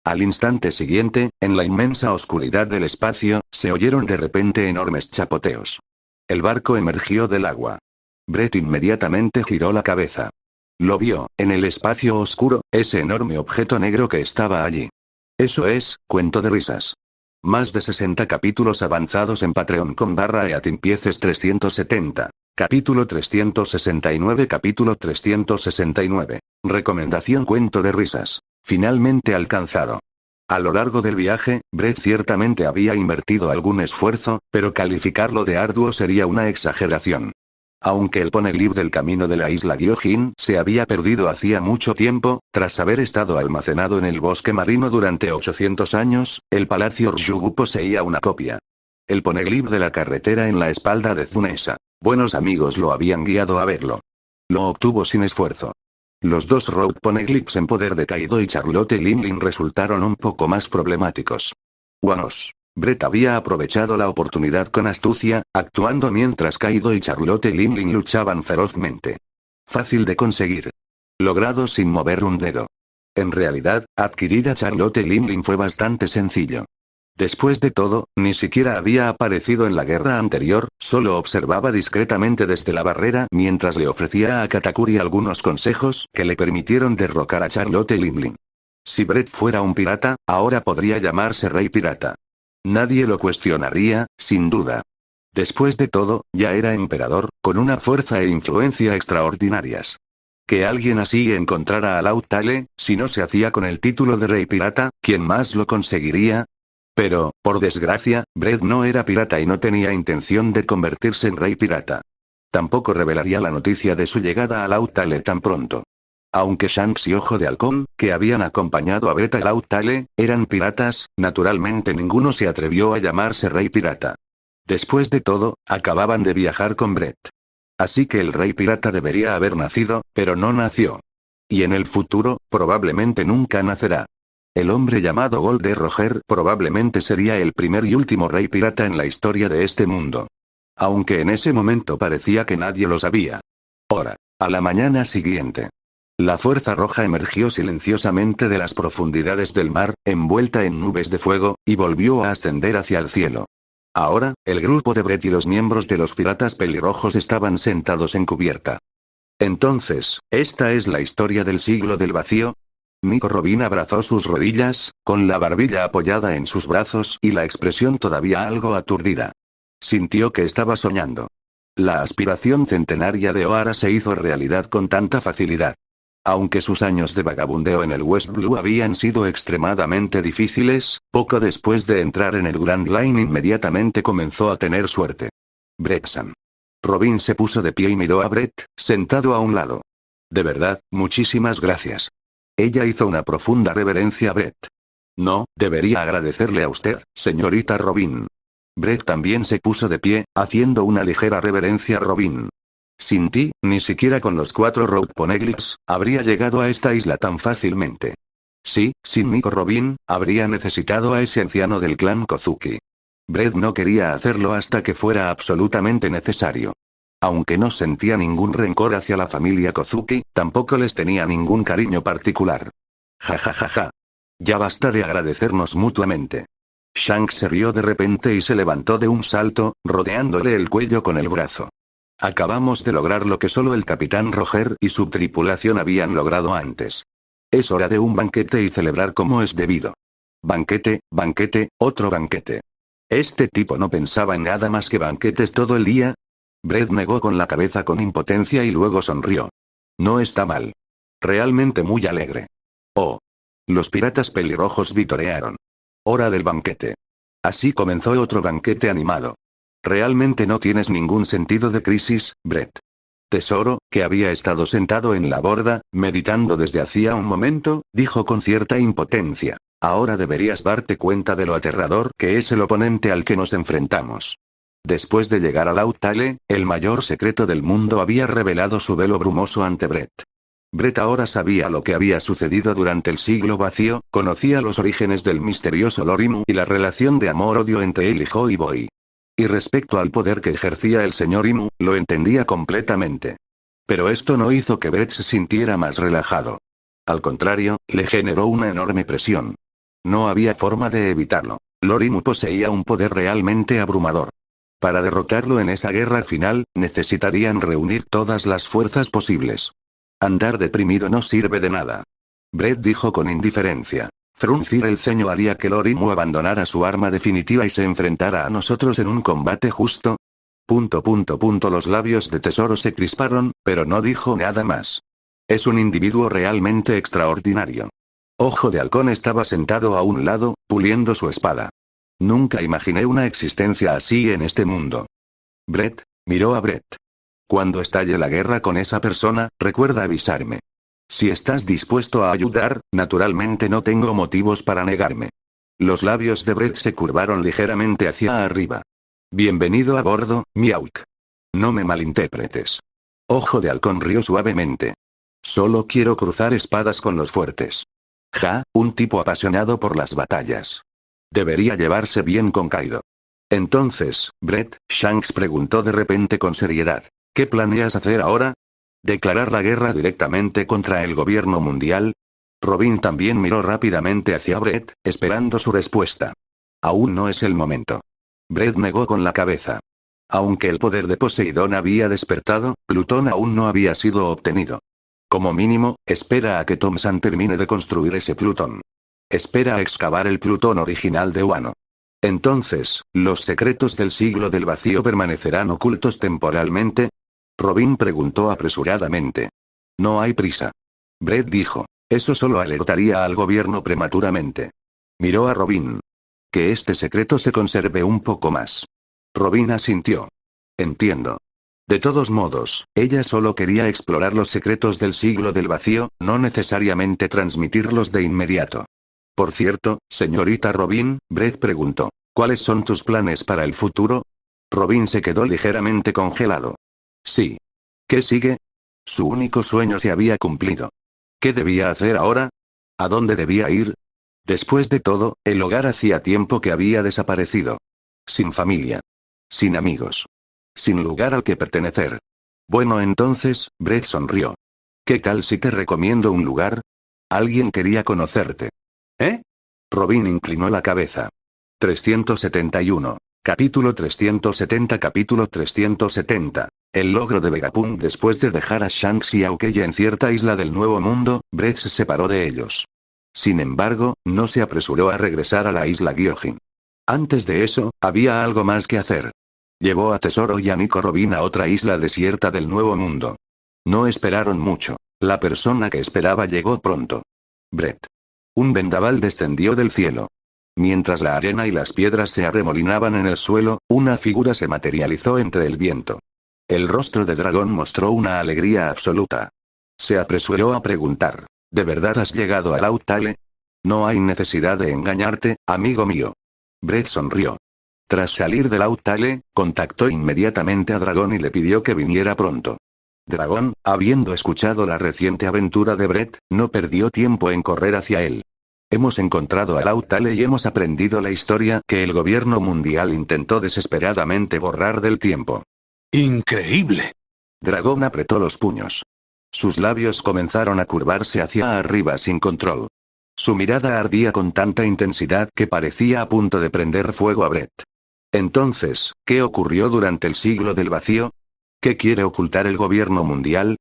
Al instante siguiente, en la inmensa oscuridad del espacio, se oyeron de repente enormes chapoteos. El barco emergió del agua. Brett inmediatamente giró la cabeza. Lo vio, en el espacio oscuro, ese enorme objeto negro que estaba allí. Eso es, cuento de risas. Más de 60 capítulos avanzados en Patreon con /eatimpieces 370. Capítulo 369. Capítulo 369. Recomendación cuento de risas. Finalmente alcanzado. A lo largo del viaje, Brett ciertamente había invertido algún esfuerzo, pero calificarlo de arduo sería una exageración. Aunque el Poneglyph del camino de la isla Gyojin se había perdido hacía mucho tiempo, tras haber estado almacenado en el bosque marino durante 800 años, el Palacio Ryugu poseía una copia. El Poneglyph de la carretera en la espalda de Zunesa. Buenos amigos lo habían guiado a verlo. Lo obtuvo sin esfuerzo. Los dos Road Poneglyphs en poder de Kaido y Charlotte Linlin resultaron un poco más problemáticos. Wanos. Brett había aprovechado la oportunidad con astucia, actuando mientras Kaido y Charlotte Linlin luchaban ferozmente. Fácil de conseguir. Logrado sin mover un dedo. En realidad, adquirir a Charlotte Linlin fue bastante sencillo. Después de todo, ni siquiera había aparecido en la guerra anterior, solo observaba discretamente desde la barrera mientras le ofrecía a Katakuri algunos consejos que le permitieron derrocar a Charlotte Linlin. Si Brett fuera un pirata, ahora podría llamarse Rey Pirata. Nadie lo cuestionaría, sin duda. Después de todo, ya era emperador, con una fuerza e influencia extraordinarias. Que alguien así encontrara a Lautale, si no se hacía con el título de rey pirata, ¿quién más lo conseguiría? Pero, por desgracia, Brett no era pirata y no tenía intención de convertirse en rey pirata. Tampoco revelaría la noticia de su llegada a Lautale tan pronto. Aunque Shanks y Ojo de Halcón, que habían acompañado a Brett a Lautale, eran piratas, naturalmente ninguno se atrevió a llamarse rey pirata. Después de todo, acababan de viajar con Brett. Así que el rey pirata debería haber nacido, pero no nació. Y en el futuro, probablemente nunca nacerá. El hombre llamado Gold Roger probablemente sería el primer y último rey pirata en la historia de este mundo. Aunque en ese momento parecía que nadie lo sabía. Ahora, a la mañana siguiente. La fuerza roja emergió silenciosamente de las profundidades del mar, envuelta en nubes de fuego, y volvió a ascender hacia el cielo. Ahora, el grupo de Brett y los miembros de los piratas pelirrojos estaban sentados en cubierta. Entonces, ¿esta es la historia del siglo del vacío? Nico Robin abrazó sus rodillas, con la barbilla apoyada en sus brazos y la expresión todavía algo aturdida. Sintió que estaba soñando. La aspiración centenaria de O'Hara se hizo realidad con tanta facilidad. Aunque sus años de vagabundeo en el West Blue habían sido extremadamente difíciles, poco después de entrar en el Grand Line inmediatamente comenzó a tener suerte. Brett-san. Robin se puso de pie y miró a Brett, sentado a un lado. De verdad, muchísimas gracias. Ella hizo una profunda reverencia a Brett. No, debería agradecerle a usted, señorita Robin. Brett también se puso de pie, haciendo una ligera reverencia a Robin. Sin ti, ni siquiera con los 4 Road Poneglyphs, habría llegado a esta isla tan fácilmente. Sí, sin Nico Robin, habría necesitado a ese anciano del clan Kozuki. Brett no quería hacerlo hasta que fuera absolutamente necesario. Aunque no sentía ningún rencor hacia la familia Kozuki, tampoco les tenía ningún cariño particular. Ja ja ja ja. Ya basta de agradecernos mutuamente. Shanks se rió de repente y se levantó de un salto, rodeándole el cuello con el brazo. Acabamos de lograr lo que solo el capitán Roger y su tripulación habían logrado antes. Es hora de un banquete y celebrar como es debido. Banquete, banquete, otro banquete. ¿Este tipo no pensaba en nada más que banquetes todo el día? Brett negó con la cabeza con impotencia y luego sonrió. No está mal. Realmente muy alegre. Oh. Los piratas pelirrojos vitorearon. Hora del banquete. Así comenzó otro banquete animado. Realmente no tienes ningún sentido de crisis, Brett. Tesoro, que había estado sentado en la borda, meditando desde hacía un momento, dijo con cierta impotencia. Ahora deberías darte cuenta de lo aterrador que es el oponente al que nos enfrentamos. Después de llegar a Lautale, el mayor secreto del mundo había revelado su velo brumoso ante Brett. Brett ahora sabía lo que había sucedido durante el siglo vacío, conocía los orígenes del misterioso Lorimu y la relación de amor-odio entre él y Joy Boy. Y respecto al poder que ejercía el señor Imu, lo entendía completamente. Pero esto no hizo que Brett se sintiera más relajado. Al contrario, le generó una enorme presión. No había forma de evitarlo. Lord Imu poseía un poder realmente abrumador. Para derrotarlo en esa guerra final, necesitarían reunir todas las fuerzas posibles. Andar deprimido no sirve de nada. Brett dijo con indiferencia. Fruncir el ceño haría que Lord Imu abandonara su arma definitiva y se enfrentara a nosotros en un combate justo. Los labios de Tesoro se crisparon, pero no dijo nada más. Es un individuo realmente extraordinario. Ojo de Halcón estaba sentado a un lado, puliendo su espada. Nunca imaginé una existencia así en este mundo. Brett, miró a Brett. Cuando estalle la guerra con esa persona, recuerda avisarme. Si estás dispuesto a ayudar, naturalmente no tengo motivos para negarme. Los labios de Brett se curvaron ligeramente hacia arriba. Bienvenido a bordo, Miauk. No me malinterpretes. Ojo de Halcón rió suavemente. Solo quiero cruzar espadas con los fuertes. Ja, un tipo apasionado por las batallas. Debería llevarse bien con Kaido. Entonces, Brett, Shanks preguntó de repente con seriedad. ¿Qué planeas hacer ahora? ¿Declarar la guerra directamente contra el gobierno mundial? Robin también miró rápidamente hacia Brett, esperando su respuesta. Aún no es el momento. Brett negó con la cabeza. Aunque el poder de Poseidón había despertado, Plutón aún no había sido obtenido. Como mínimo, espera a que Tom-san termine de construir ese Plutón. Espera a excavar el Plutón original de Wano. Entonces, ¿los secretos del siglo del vacío permanecerán ocultos temporalmente? Robin preguntó apresuradamente. No hay prisa. Brett dijo. Eso solo alertaría al gobierno prematuramente. Miró a Robin. Que este secreto se conserve un poco más. Robin asintió. Entiendo. De todos modos, ella solo quería explorar los secretos del siglo del vacío, no necesariamente transmitirlos de inmediato. Por cierto, señorita Robin, Brett preguntó. ¿Cuáles son tus planes para el futuro? Robin se quedó ligeramente congelado. Sí. ¿Qué sigue? Su único sueño se había cumplido. ¿Qué debía hacer ahora? ¿A dónde debía ir? Después de todo, el hogar hacía tiempo que había desaparecido. Sin familia. Sin amigos. Sin lugar al que pertenecer. Bueno, entonces, Brett sonrió. ¿Qué tal si te recomiendo un lugar? Alguien quería conocerte. ¿Eh? Robin inclinó la cabeza. 371. Capítulo 370. Capítulo 370. El logro de Vegapunk. Después de dejar a Shanks y Aokiji en cierta isla del Nuevo Mundo, Brett se separó de ellos. Sin embargo, no se apresuró a regresar a la isla Gyojin. Antes de eso, había algo más que hacer. Llevó a Tesoro y a Nico Robin a otra isla desierta del Nuevo Mundo. No esperaron mucho. La persona que esperaba llegó pronto. Brett. Un vendaval descendió del cielo. Mientras la arena y las piedras se arremolinaban en el suelo, una figura se materializó entre el viento. El rostro de dragón mostró una alegría absoluta. Se apresuró a preguntar. ¿De verdad has llegado a Lautale? No hay necesidad de engañarte, amigo mío. Brett sonrió. Tras salir de Lautale, contactó inmediatamente a Dragón y le pidió que viniera pronto. Dragón, habiendo escuchado la reciente aventura de Brett, no perdió tiempo en correr hacia él. Hemos encontrado a Lautale y hemos aprendido la historia que el gobierno mundial intentó desesperadamente borrar del tiempo. ¡Increíble! Dragón apretó los puños. Sus labios comenzaron a curvarse hacia arriba sin control. Su mirada ardía con tanta intensidad que parecía a punto de prender fuego a Brett. Entonces, ¿qué ocurrió durante el siglo del vacío? ¿Qué quiere ocultar el gobierno mundial?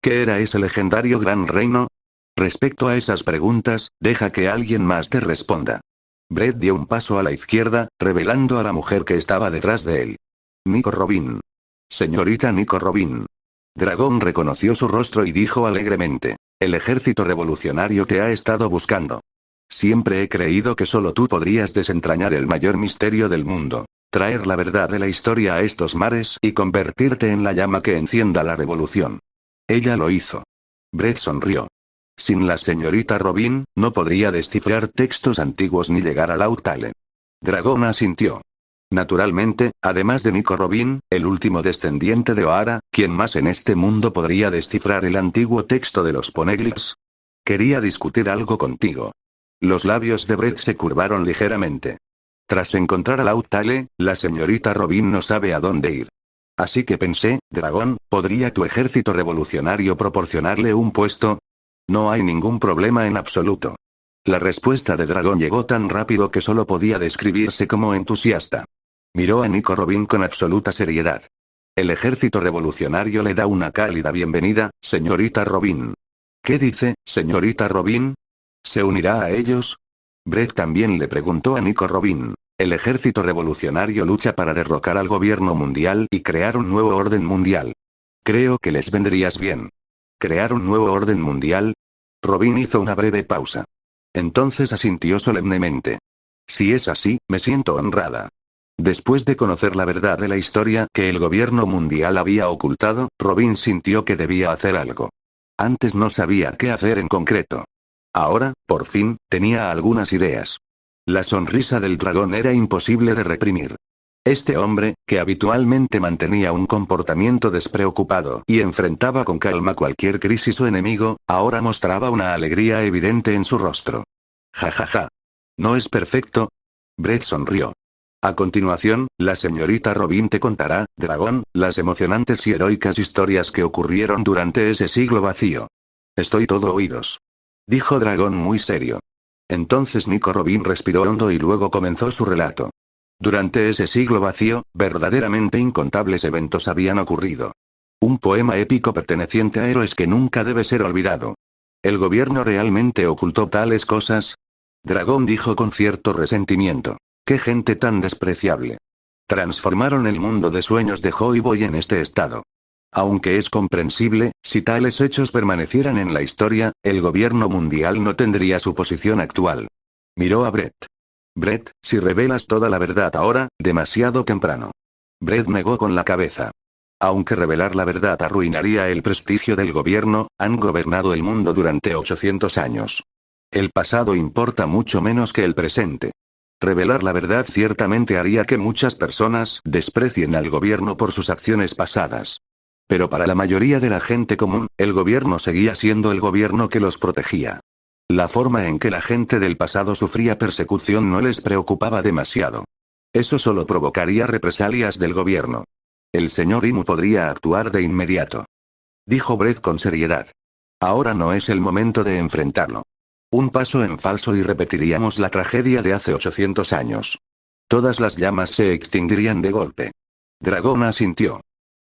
¿Qué era ese legendario gran reino? Respecto a esas preguntas, deja que alguien más te responda. Brett dio un paso a la izquierda, revelando a la mujer que estaba detrás de él. Nico Robin. Señorita Nico Robin. Dragón reconoció su rostro y dijo alegremente. El ejército revolucionario te ha estado buscando. Siempre he creído que solo tú podrías desentrañar el mayor misterio del mundo. Traer la verdad de la historia a estos mares y convertirte en la llama que encienda la revolución. Ella lo hizo. Brett sonrió. Sin la señorita Robin, no podría descifrar textos antiguos ni llegar a Lautale. Dragón asintió. Naturalmente, además de Nico Robin, el último descendiente de Ohara, ¿quién más en este mundo podría descifrar el antiguo texto de los Poneglyphs? Quería discutir algo contigo. Los labios de Brett se curvaron ligeramente. Tras encontrar a Lautale, la señorita Robin no sabe a dónde ir. Así que pensé, Dragón, ¿podría tu ejército revolucionario proporcionarle un puesto? No hay ningún problema en absoluto. La respuesta de Dragón llegó tan rápido que solo podía describirse como entusiasta. Miró a Nico Robin con absoluta seriedad. El ejército revolucionario le da una cálida bienvenida, señorita Robin. ¿Qué dice, señorita Robin? ¿Se unirá a ellos? Brett también le preguntó a Nico Robin. El ejército revolucionario lucha para derrocar al gobierno mundial y crear un nuevo orden mundial. Creo que les vendrías bien. ¿Crear un nuevo orden mundial? Robin hizo una breve pausa. Entonces asintió solemnemente. Si es así, me siento honrada. Después de conocer la verdad de la historia que el gobierno mundial había ocultado, Robin sintió que debía hacer algo. Antes no sabía qué hacer en concreto. Ahora, por fin, tenía algunas ideas. La sonrisa del dragón era imposible de reprimir. Este hombre, que habitualmente mantenía un comportamiento despreocupado y enfrentaba con calma cualquier crisis o enemigo, ahora mostraba una alegría evidente en su rostro. Ja ja ja. ¿No es perfecto? Brett sonrió. A continuación, la señorita Robin te contará, dragón, las emocionantes y heroicas historias que ocurrieron durante ese siglo vacío. Estoy todo oídos. Dijo Dragón muy serio. Entonces Nico Robin respiró hondo y luego comenzó su relato. Durante ese siglo vacío, verdaderamente incontables eventos habían ocurrido. Un poema épico perteneciente a héroes que nunca debe ser olvidado. ¿El gobierno realmente ocultó tales cosas? Dragón dijo con cierto resentimiento. ¡Qué gente tan despreciable! Transformaron el mundo de sueños de Joy Boy en este estado. Aunque es comprensible, si tales hechos permanecieran en la historia, el gobierno mundial no tendría su posición actual. Miró a Brett. Brett, si revelas toda la verdad ahora, demasiado temprano. Brett negó con la cabeza. Aunque revelar la verdad arruinaría el prestigio del gobierno, han gobernado el mundo durante 800 años. El pasado importa mucho menos que el presente. Revelar la verdad ciertamente haría que muchas personas desprecien al gobierno por sus acciones pasadas. Pero para la mayoría de la gente común, el gobierno seguía siendo el gobierno que los protegía. La forma en que la gente del pasado sufría persecución no les preocupaba demasiado. Eso solo provocaría represalias del gobierno. El señor Imu podría actuar de inmediato. Dijo Brett con seriedad. Ahora no es el momento de enfrentarlo. Un paso en falso y repetiríamos la tragedia de hace 800 años. Todas las llamas se extinguirían de golpe. Dragón asintió.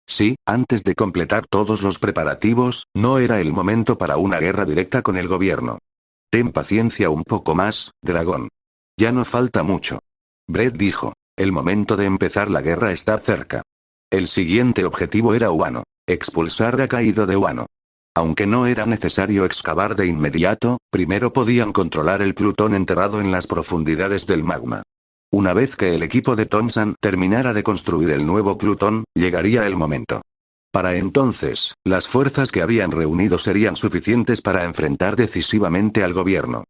Sí, antes de completar todos los preparativos, no era el momento para una guerra directa con el gobierno. Ten paciencia un poco más, dragón. Ya no falta mucho. Brett dijo. El momento de empezar la guerra está cerca. El siguiente objetivo era Wano. Expulsar a Kaido de Wano. Aunque no era necesario excavar de inmediato, primero podían controlar el Plutón enterrado en las profundidades del magma. Una vez que el equipo de Thompson terminara de construir el nuevo Plutón, llegaría el momento. Para entonces, las fuerzas que habían reunido serían suficientes para enfrentar decisivamente al gobierno.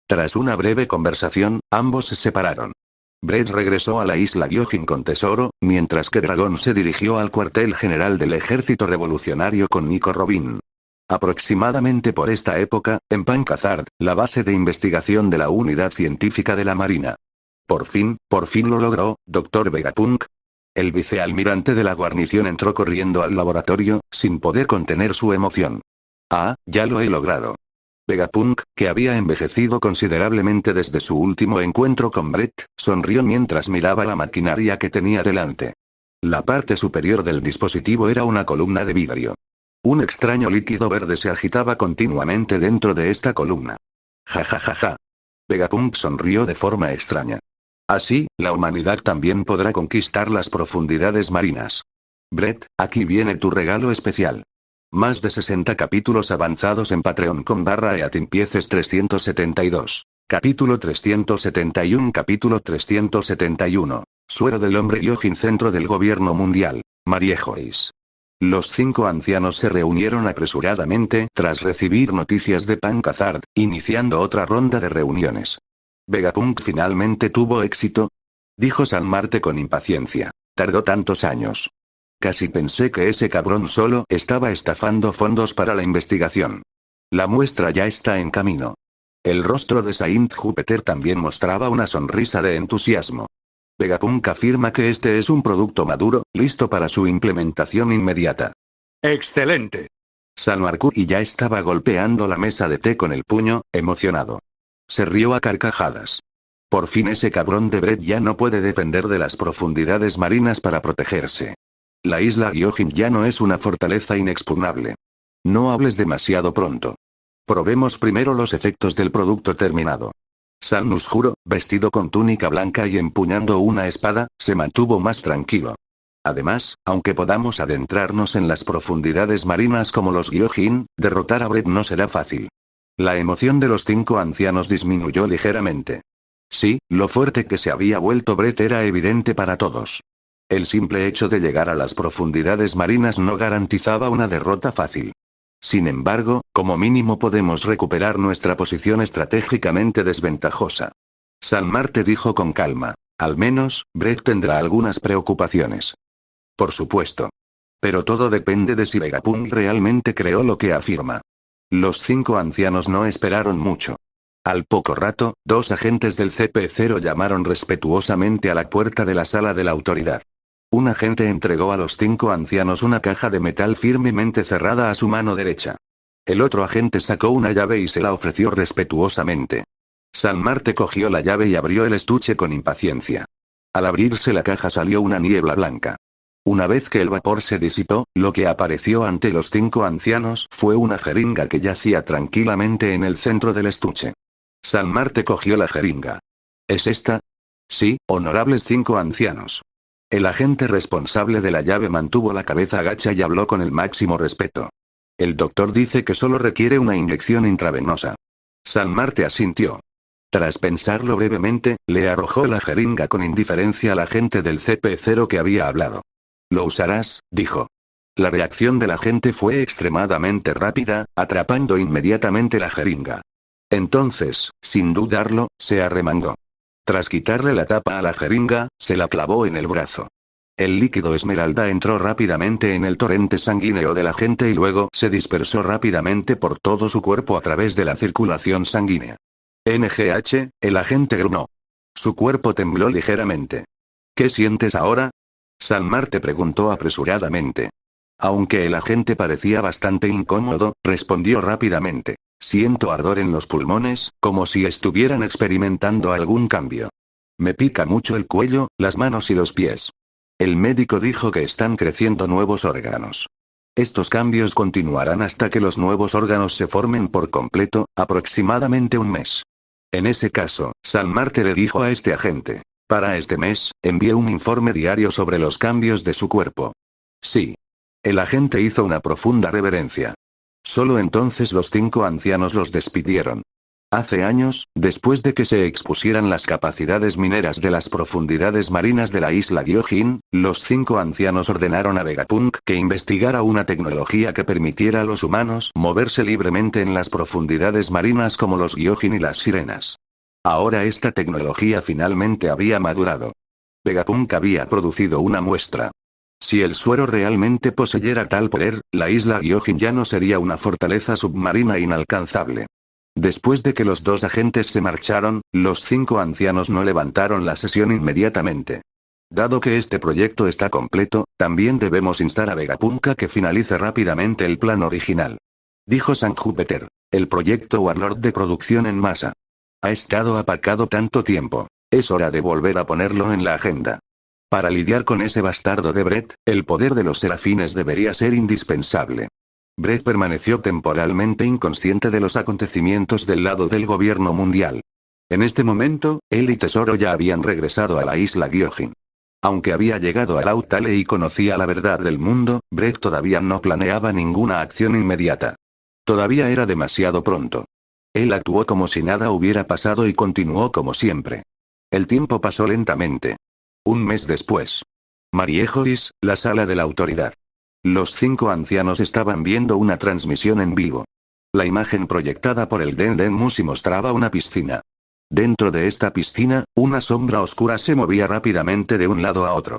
Tras una breve conversación, ambos se separaron. Brett regresó a la isla Gyojin con tesoro, mientras que Dragón se dirigió al cuartel general del ejército revolucionario con Nico Robin. Aproximadamente por esta época, en Pankazard, la base de investigación de la unidad científica de la Marina. Por fin lo logró, Dr. Vegapunk. El vicealmirante de la guarnición entró corriendo al laboratorio, sin poder contener su emoción. Ah, ya lo he logrado. Vegapunk, que había envejecido considerablemente desde su último encuentro con Brett, sonrió mientras miraba la maquinaria que tenía delante. La parte superior del dispositivo era una columna de vidrio. Un extraño líquido verde se agitaba continuamente dentro de esta columna. Ja ja ja ja. Vegapunk sonrió de forma extraña. Así, la humanidad también podrá conquistar las profundidades marinas. Brett, aquí viene tu regalo especial. Más de 60 capítulos avanzados en Patreon con /eatimpieces 372. Capítulo 371. Capítulo 371. Suero del hombre Gyojin, centro del gobierno mundial. Mariejois. Los 5 ancianos se reunieron apresuradamente tras recibir noticias de Pankazard, iniciando otra ronda de reuniones. ¿Vegapunk finalmente tuvo éxito? Dijo San Marte con impaciencia. Tardó tantos años. Casi pensé que ese cabrón solo estaba estafando fondos para la investigación. La muestra ya está en camino. El rostro de Saint Júpiter también mostraba una sonrisa de entusiasmo. Vegapunk afirma que este es un producto maduro, listo para su implementación inmediata. ¡Excelente! San Marcuy ya estaba golpeando la mesa de té con el puño, emocionado. Se rió a carcajadas. Por fin ese cabrón de Brett ya no puede depender de las profundidades marinas para protegerse. La isla Gyojin ya no es una fortaleza inexpugnable. No hables demasiado pronto. Probemos primero los efectos del producto terminado. San Nusjuro, vestido con túnica blanca y empuñando una espada, se mantuvo más tranquilo. Además, aunque podamos adentrarnos en las profundidades marinas como los Gyojin, derrotar a Brett no será fácil. La emoción de los 5 ancianos disminuyó ligeramente. Sí, lo fuerte que se había vuelto Brett era evidente para todos. El simple hecho de llegar a las profundidades marinas no garantizaba una derrota fácil. Sin embargo, como mínimo podemos recuperar nuestra posición estratégicamente desventajosa. San Marte dijo con calma. Al menos, Brett tendrá algunas preocupaciones. Por supuesto. Pero todo depende de si Vegapunk realmente creó lo que afirma. Los 5 ancianos no esperaron mucho. Al poco rato, 2 agentes del CP0 llamaron respetuosamente a la puerta de la sala de la autoridad. Un agente entregó a los 5 ancianos una caja de metal firmemente cerrada a su mano derecha. El otro agente sacó una llave y se la ofreció respetuosamente. San Marte cogió la llave y abrió el estuche con impaciencia. Al abrirse la caja salió una niebla blanca. Una vez que el vapor se disipó, lo que apareció ante los 5 ancianos fue una jeringa que yacía tranquilamente en el centro del estuche. San Marte cogió la jeringa. ¿Es esta? Sí, honorables 5 ancianos. El agente responsable de la llave mantuvo la cabeza agacha y habló con el máximo respeto. El doctor dice que solo requiere una inyección intravenosa. San Marte asintió. Tras pensarlo brevemente, le arrojó la jeringa con indiferencia al agente del CP0 que había hablado. «¿Lo usarás?», dijo. La reacción del agente fue extremadamente rápida, atrapando inmediatamente la jeringa. Entonces, sin dudarlo, se arremangó. Tras quitarle la tapa a la jeringa, se la clavó en el brazo. El líquido esmeralda entró rápidamente en el torrente sanguíneo del agente y luego se dispersó rápidamente por todo su cuerpo a través de la circulación sanguínea. NGH, el agente gruñó. Su cuerpo tembló ligeramente. ¿Qué sientes ahora?, San Marte preguntó apresuradamente. Aunque el agente parecía bastante incómodo, respondió rápidamente. Siento ardor en los pulmones, como si estuvieran experimentando algún cambio. Me pica mucho el cuello, las manos y los pies. El médico dijo que están creciendo nuevos órganos. Estos cambios continuarán hasta que los nuevos órganos se formen por completo, aproximadamente un mes. En ese caso, San Marte le dijo a este agente. Para este mes, envié un informe diario sobre los cambios de su cuerpo. Sí. El agente hizo una profunda reverencia. Solo entonces los 5 ancianos los despidieron. Hace años, después de que se expusieran las capacidades mineras de las profundidades marinas de la isla Gyojin, los 5 ancianos ordenaron a Vegapunk que investigara una tecnología que permitiera a los humanos moverse libremente en las profundidades marinas como los Gyojin y las sirenas. Ahora esta tecnología finalmente había madurado. Vegapunk había producido una muestra. Si el suero realmente poseyera tal poder, la isla Gyojin ya no sería una fortaleza submarina inalcanzable. Después de que los 2 agentes se marcharon, los 5 ancianos no levantaron la sesión inmediatamente. Dado que este proyecto está completo, también debemos instar a Vegapunk a que finalice rápidamente el plan original. Dijo San Júpiter. El proyecto Warlord de producción en masa. Ha estado apagado tanto tiempo. Es hora de volver a ponerlo en la agenda. Para lidiar con ese bastardo de Brett, el poder de los serafines debería ser indispensable. Brett permaneció temporalmente inconsciente de los acontecimientos del lado del gobierno mundial. En este momento, él y Tesoro ya habían regresado a la isla Gyojin. Aunque había llegado a Lautale y conocía la verdad del mundo, Brett todavía no planeaba ninguna acción inmediata. Todavía era demasiado pronto. Él actuó como si nada hubiera pasado y continuó como siempre. El tiempo pasó lentamente. Un mes después. Mariejois, la sala de la autoridad. Los 5 ancianos estaban viendo una transmisión en vivo. La imagen proyectada por el Den Den Musi mostraba una piscina. Dentro de esta piscina, una sombra oscura se movía rápidamente de un lado a otro.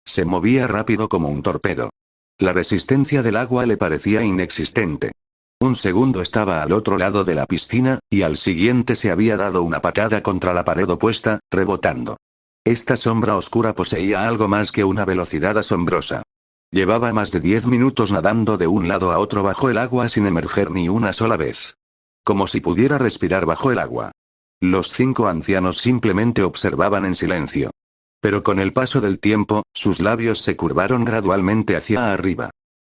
Se movía rápido como un torpedo. La resistencia del agua le parecía inexistente. Un segundo estaba al otro lado de la piscina, y al siguiente se había dado una patada contra la pared opuesta, rebotando. Esta sombra oscura poseía algo más que una velocidad asombrosa. Llevaba más de 10 minutos nadando de un lado a otro bajo el agua sin emerger ni una sola vez. Como si pudiera respirar bajo el agua. Los 5 ancianos simplemente observaban en silencio. Pero con el paso del tiempo, sus labios se curvaron gradualmente hacia arriba.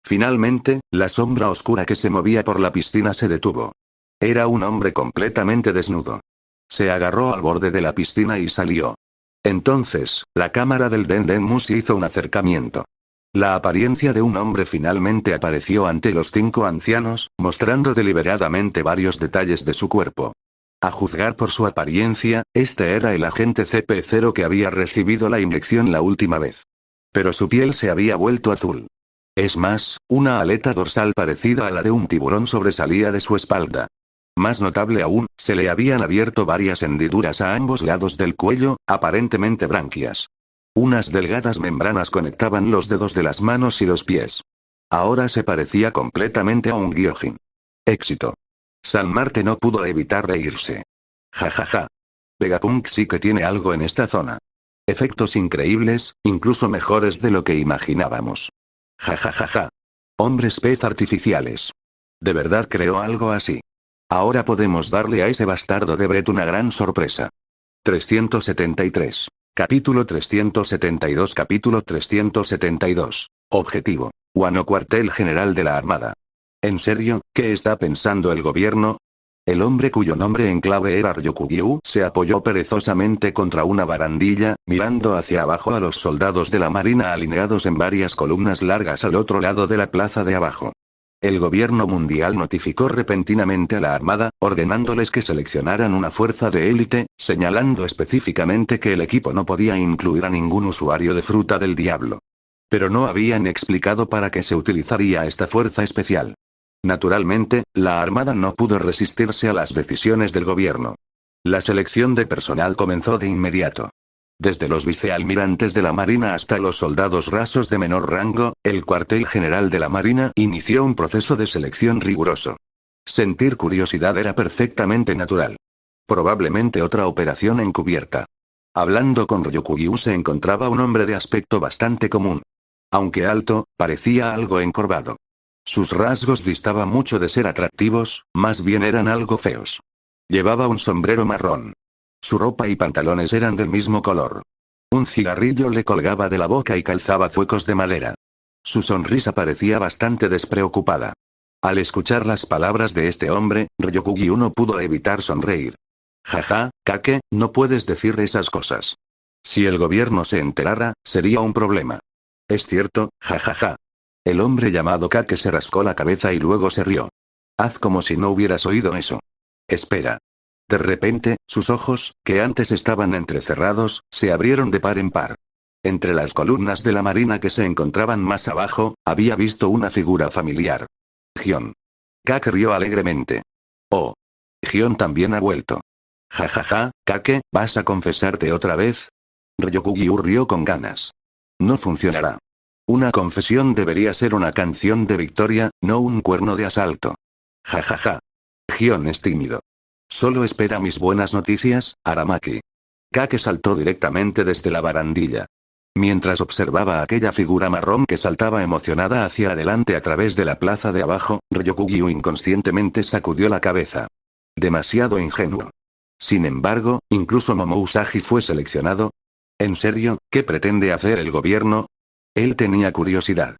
Finalmente, la sombra oscura que se movía por la piscina se detuvo. Era un hombre completamente desnudo. Se agarró al borde de la piscina y salió. Entonces, la cámara del Den Den Musi hizo un acercamiento. La apariencia de un hombre finalmente apareció ante los 5 ancianos, mostrando deliberadamente varios detalles de su cuerpo. A juzgar por su apariencia, este era el agente CP0 que había recibido la inyección la última vez. Pero su piel se había vuelto azul. Es más, una aleta dorsal parecida a la de un tiburón sobresalía de su espalda. Más notable aún, se le habían abierto varias hendiduras a ambos lados del cuello, aparentemente branquias. Unas delgadas membranas conectaban los dedos de las manos y los pies. Ahora se parecía completamente a un Gyojin. Éxito. San Marte no pudo evitar reírse. Ja ja ja. Vegapunk sí que tiene algo en esta zona. Efectos increíbles, incluso mejores de lo que imaginábamos. Ja ja ja ja. Hombres pez artificiales. De verdad creó algo así. Ahora podemos darle a ese bastardo de Brett una gran sorpresa. 373. Capítulo 372. Capítulo 372. Objetivo. Wano, cuartel general de la Armada. ¿En serio, qué está pensando el gobierno? El hombre cuyo nombre en clave era Ryukugyu se apoyó perezosamente contra una barandilla, mirando hacia abajo a los soldados de la marina alineados en varias columnas largas al otro lado de la plaza de abajo. El gobierno mundial notificó repentinamente a la armada, ordenándoles que seleccionaran una fuerza de élite, señalando específicamente que el equipo no podía incluir a ningún usuario de fruta del diablo. Pero no habían explicado para qué se utilizaría esta fuerza especial. Naturalmente, la armada no pudo resistirse a las decisiones del gobierno. La selección de personal comenzó de inmediato. Desde los vicealmirantes de la Marina hasta los soldados rasos de menor rango, el cuartel general de la Marina inició un proceso de selección riguroso. Sentir curiosidad era perfectamente natural. Probablemente otra operación encubierta. Hablando con Ryukugyu se encontraba un hombre de aspecto bastante común. Aunque alto, parecía algo encorvado. Sus rasgos distaban mucho de ser atractivos, más bien eran algo feos. Llevaba un sombrero marrón. Su ropa y pantalones eran del mismo color. Un cigarrillo le colgaba de la boca y calzaba zuecos de madera. Su sonrisa parecía bastante despreocupada. Al escuchar las palabras de este hombre, Ryukugyu no pudo evitar sonreír. Jaja, Kake, no puedes decir esas cosas. Si el gobierno se enterara, sería un problema. Es cierto, jajaja. El hombre llamado Kake se rascó la cabeza y luego se rió. Haz como si no hubieras oído eso. Espera. De repente, sus ojos, que antes estaban entrecerrados, se abrieron de par en par. Entre las columnas de la marina que se encontraban más abajo, había visto una figura familiar. Gion. Kake rió alegremente. Oh. Gion también ha vuelto. Jajaja, Kake, ¿vas a confesarte otra vez? Ryukugyu rió con ganas. No funcionará. Una confesión debería ser una canción de victoria, no un cuerno de asalto. Jajaja. Gion es tímido. Solo espera mis buenas noticias, Aramaki. Kake saltó directamente desde la barandilla. Mientras observaba a aquella figura marrón que saltaba emocionada hacia adelante a través de la plaza de abajo, Ryukugyu inconscientemente sacudió la cabeza. Demasiado ingenuo. Sin embargo, incluso Momo Usagi fue seleccionado. ¿En serio, qué pretende hacer el gobierno? Él tenía curiosidad.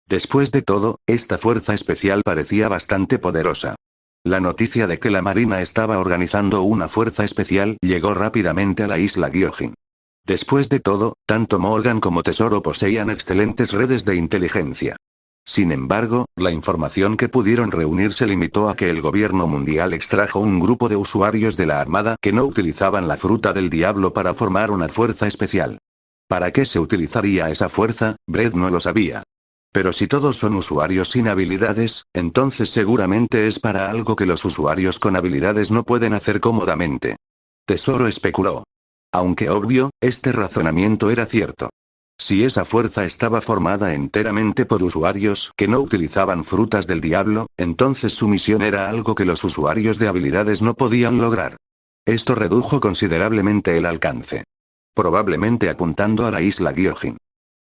Después de todo, esta fuerza especial parecía bastante poderosa. La noticia de que la Marina estaba organizando una fuerza especial llegó rápidamente a la isla Gyojin. Después de todo, tanto Morgan como Tesoro poseían excelentes redes de inteligencia. Sin embargo, la información que pudieron reunir se limitó a que el gobierno mundial extrajo un grupo de usuarios de la Armada que no utilizaban la fruta del diablo para formar una fuerza especial. ¿Para qué se utilizaría esa fuerza? Brett no lo sabía. Pero si todos son usuarios sin habilidades, entonces seguramente es para algo que los usuarios con habilidades no pueden hacer cómodamente. Tesoro especuló. Aunque obvio, este razonamiento era cierto. Si esa fuerza estaba formada enteramente por usuarios que no utilizaban frutas del diablo, entonces su misión era algo que los usuarios de habilidades no podían lograr. Esto redujo considerablemente el alcance. Probablemente apuntando a la isla Gyojin.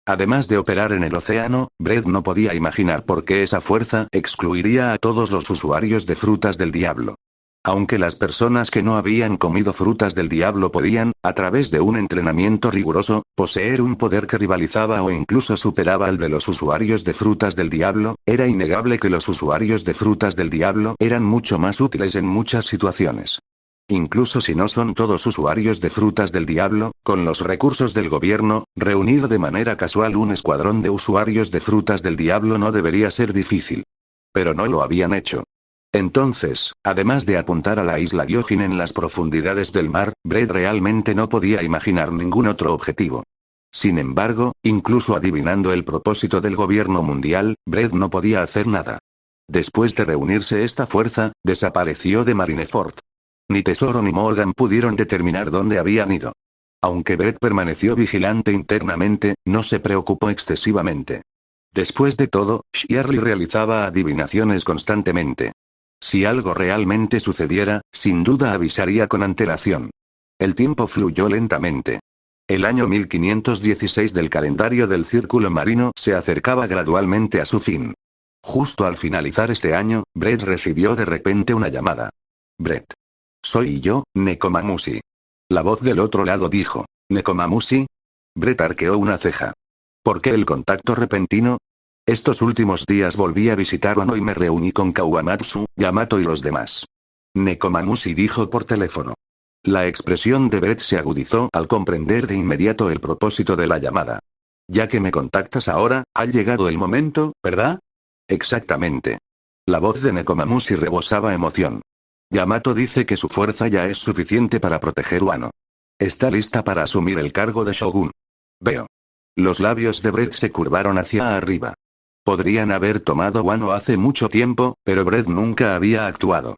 Además de operar en el océano, Brett no podía imaginar por qué esa fuerza excluiría a todos los usuarios de frutas del diablo. Aunque las personas que no habían comido frutas del diablo podían, a través de un entrenamiento riguroso, poseer un poder que rivalizaba o incluso superaba al de los usuarios de frutas del diablo, era innegable que los usuarios de frutas del diablo eran mucho más útiles en muchas situaciones. Incluso si no son todos usuarios de frutas del diablo, con los recursos del gobierno, reunir de manera casual un escuadrón de usuarios de frutas del diablo no debería ser difícil. Pero no lo habían hecho. Entonces, además de apuntar a la isla Gyojin en las profundidades del mar, Brett realmente no podía imaginar ningún otro objetivo. Sin embargo, incluso adivinando el propósito del gobierno mundial, Brett no podía hacer nada. Después de reunirse esta fuerza, desapareció de Marineford. Ni Tesoro ni Morgan pudieron determinar dónde habían ido. Aunque Brett permaneció vigilante internamente, no se preocupó excesivamente. Después de todo, Shirley realizaba adivinaciones constantemente. Si algo realmente sucediera, sin duda avisaría con antelación. El tiempo fluyó lentamente. El año 1516 del calendario del Círculo Marino se acercaba gradualmente a su fin. Justo al finalizar este año, Brett recibió de repente una llamada. Brett. Soy yo, Nekomamushi. La voz del otro lado dijo. ¿Nekomamushi? Brett arqueó una ceja. ¿Por qué el contacto repentino? Estos últimos días volví a visitar Wano y me reuní con Kawamatsu, Yamato y los demás. Nekomamushi dijo por teléfono. La expresión de Brett se agudizó al comprender de inmediato el propósito de la llamada. Ya que me contactas ahora, ha llegado el momento, ¿verdad? Exactamente. La voz de Nekomamushi rebosaba emoción. Yamato dice que su fuerza ya es suficiente para proteger Wano. Está lista para asumir el cargo de Shogun. Veo. Los labios de Brett se curvaron hacia arriba. Podrían haber tomado Wano hace mucho tiempo, pero Brett nunca había actuado.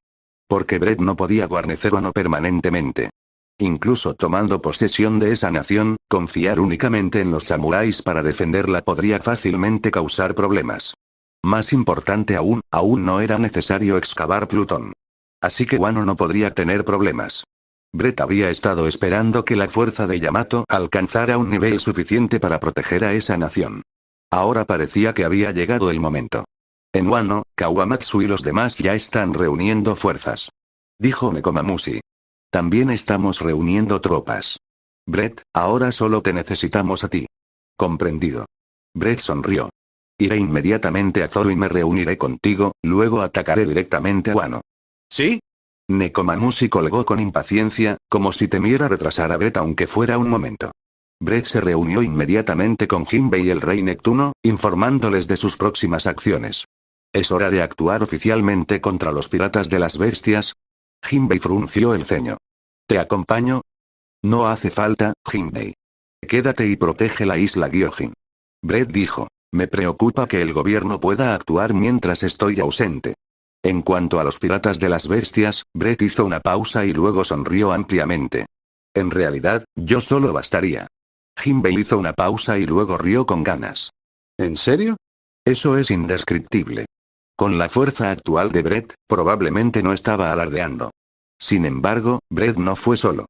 Porque Brett no podía guarnecer Wano permanentemente. Incluso tomando posesión de esa nación, confiar únicamente en los samuráis para defenderla podría fácilmente causar problemas. Más importante aún no era necesario excavar Plutón. Así que Wano no podría tener problemas. Brett había estado esperando que la fuerza de Yamato alcanzara un nivel suficiente para proteger a esa nación. Ahora parecía que había llegado el momento. En Wano, Kawamatsu y los demás ya están reuniendo fuerzas. Dijo Nekomamushi. También estamos reuniendo tropas. Brett, ahora solo te necesitamos a ti. Comprendido. Brett sonrió. Iré inmediatamente a Zoro y me reuniré contigo, luego atacaré directamente a Wano. ¿Sí? Nekomamushi colgó con impaciencia, como si temiera retrasar a Brett aunque fuera un momento. Brett se reunió inmediatamente con Jinbei y el rey Neptuno, informándoles de sus próximas acciones. Es hora de actuar oficialmente contra los piratas de las bestias. Jinbei frunció el ceño. ¿Te acompaño? No hace falta, Jinbei. Quédate y protege la isla Gyojin. Brett dijo. Me preocupa que el gobierno pueda actuar mientras estoy ausente. En cuanto a los piratas de las bestias, Brett hizo una pausa y luego sonrió ampliamente. En realidad, yo solo bastaría. Jinbei hizo una pausa y luego rió con ganas. ¿En serio? Eso es indescriptible. Con la fuerza actual de Brett, probablemente no estaba alardeando. Sin embargo, Brett no fue solo.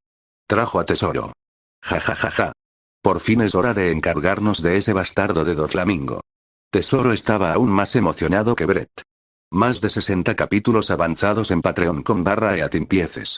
Trajo a Tesoro. Ja ja ja ja. Por fin es hora de encargarnos de ese bastardo de Doflamingo. Tesoro estaba aún más emocionado que Brett. Más de 60 capítulos avanzados en Patreon.com/eatimpieces.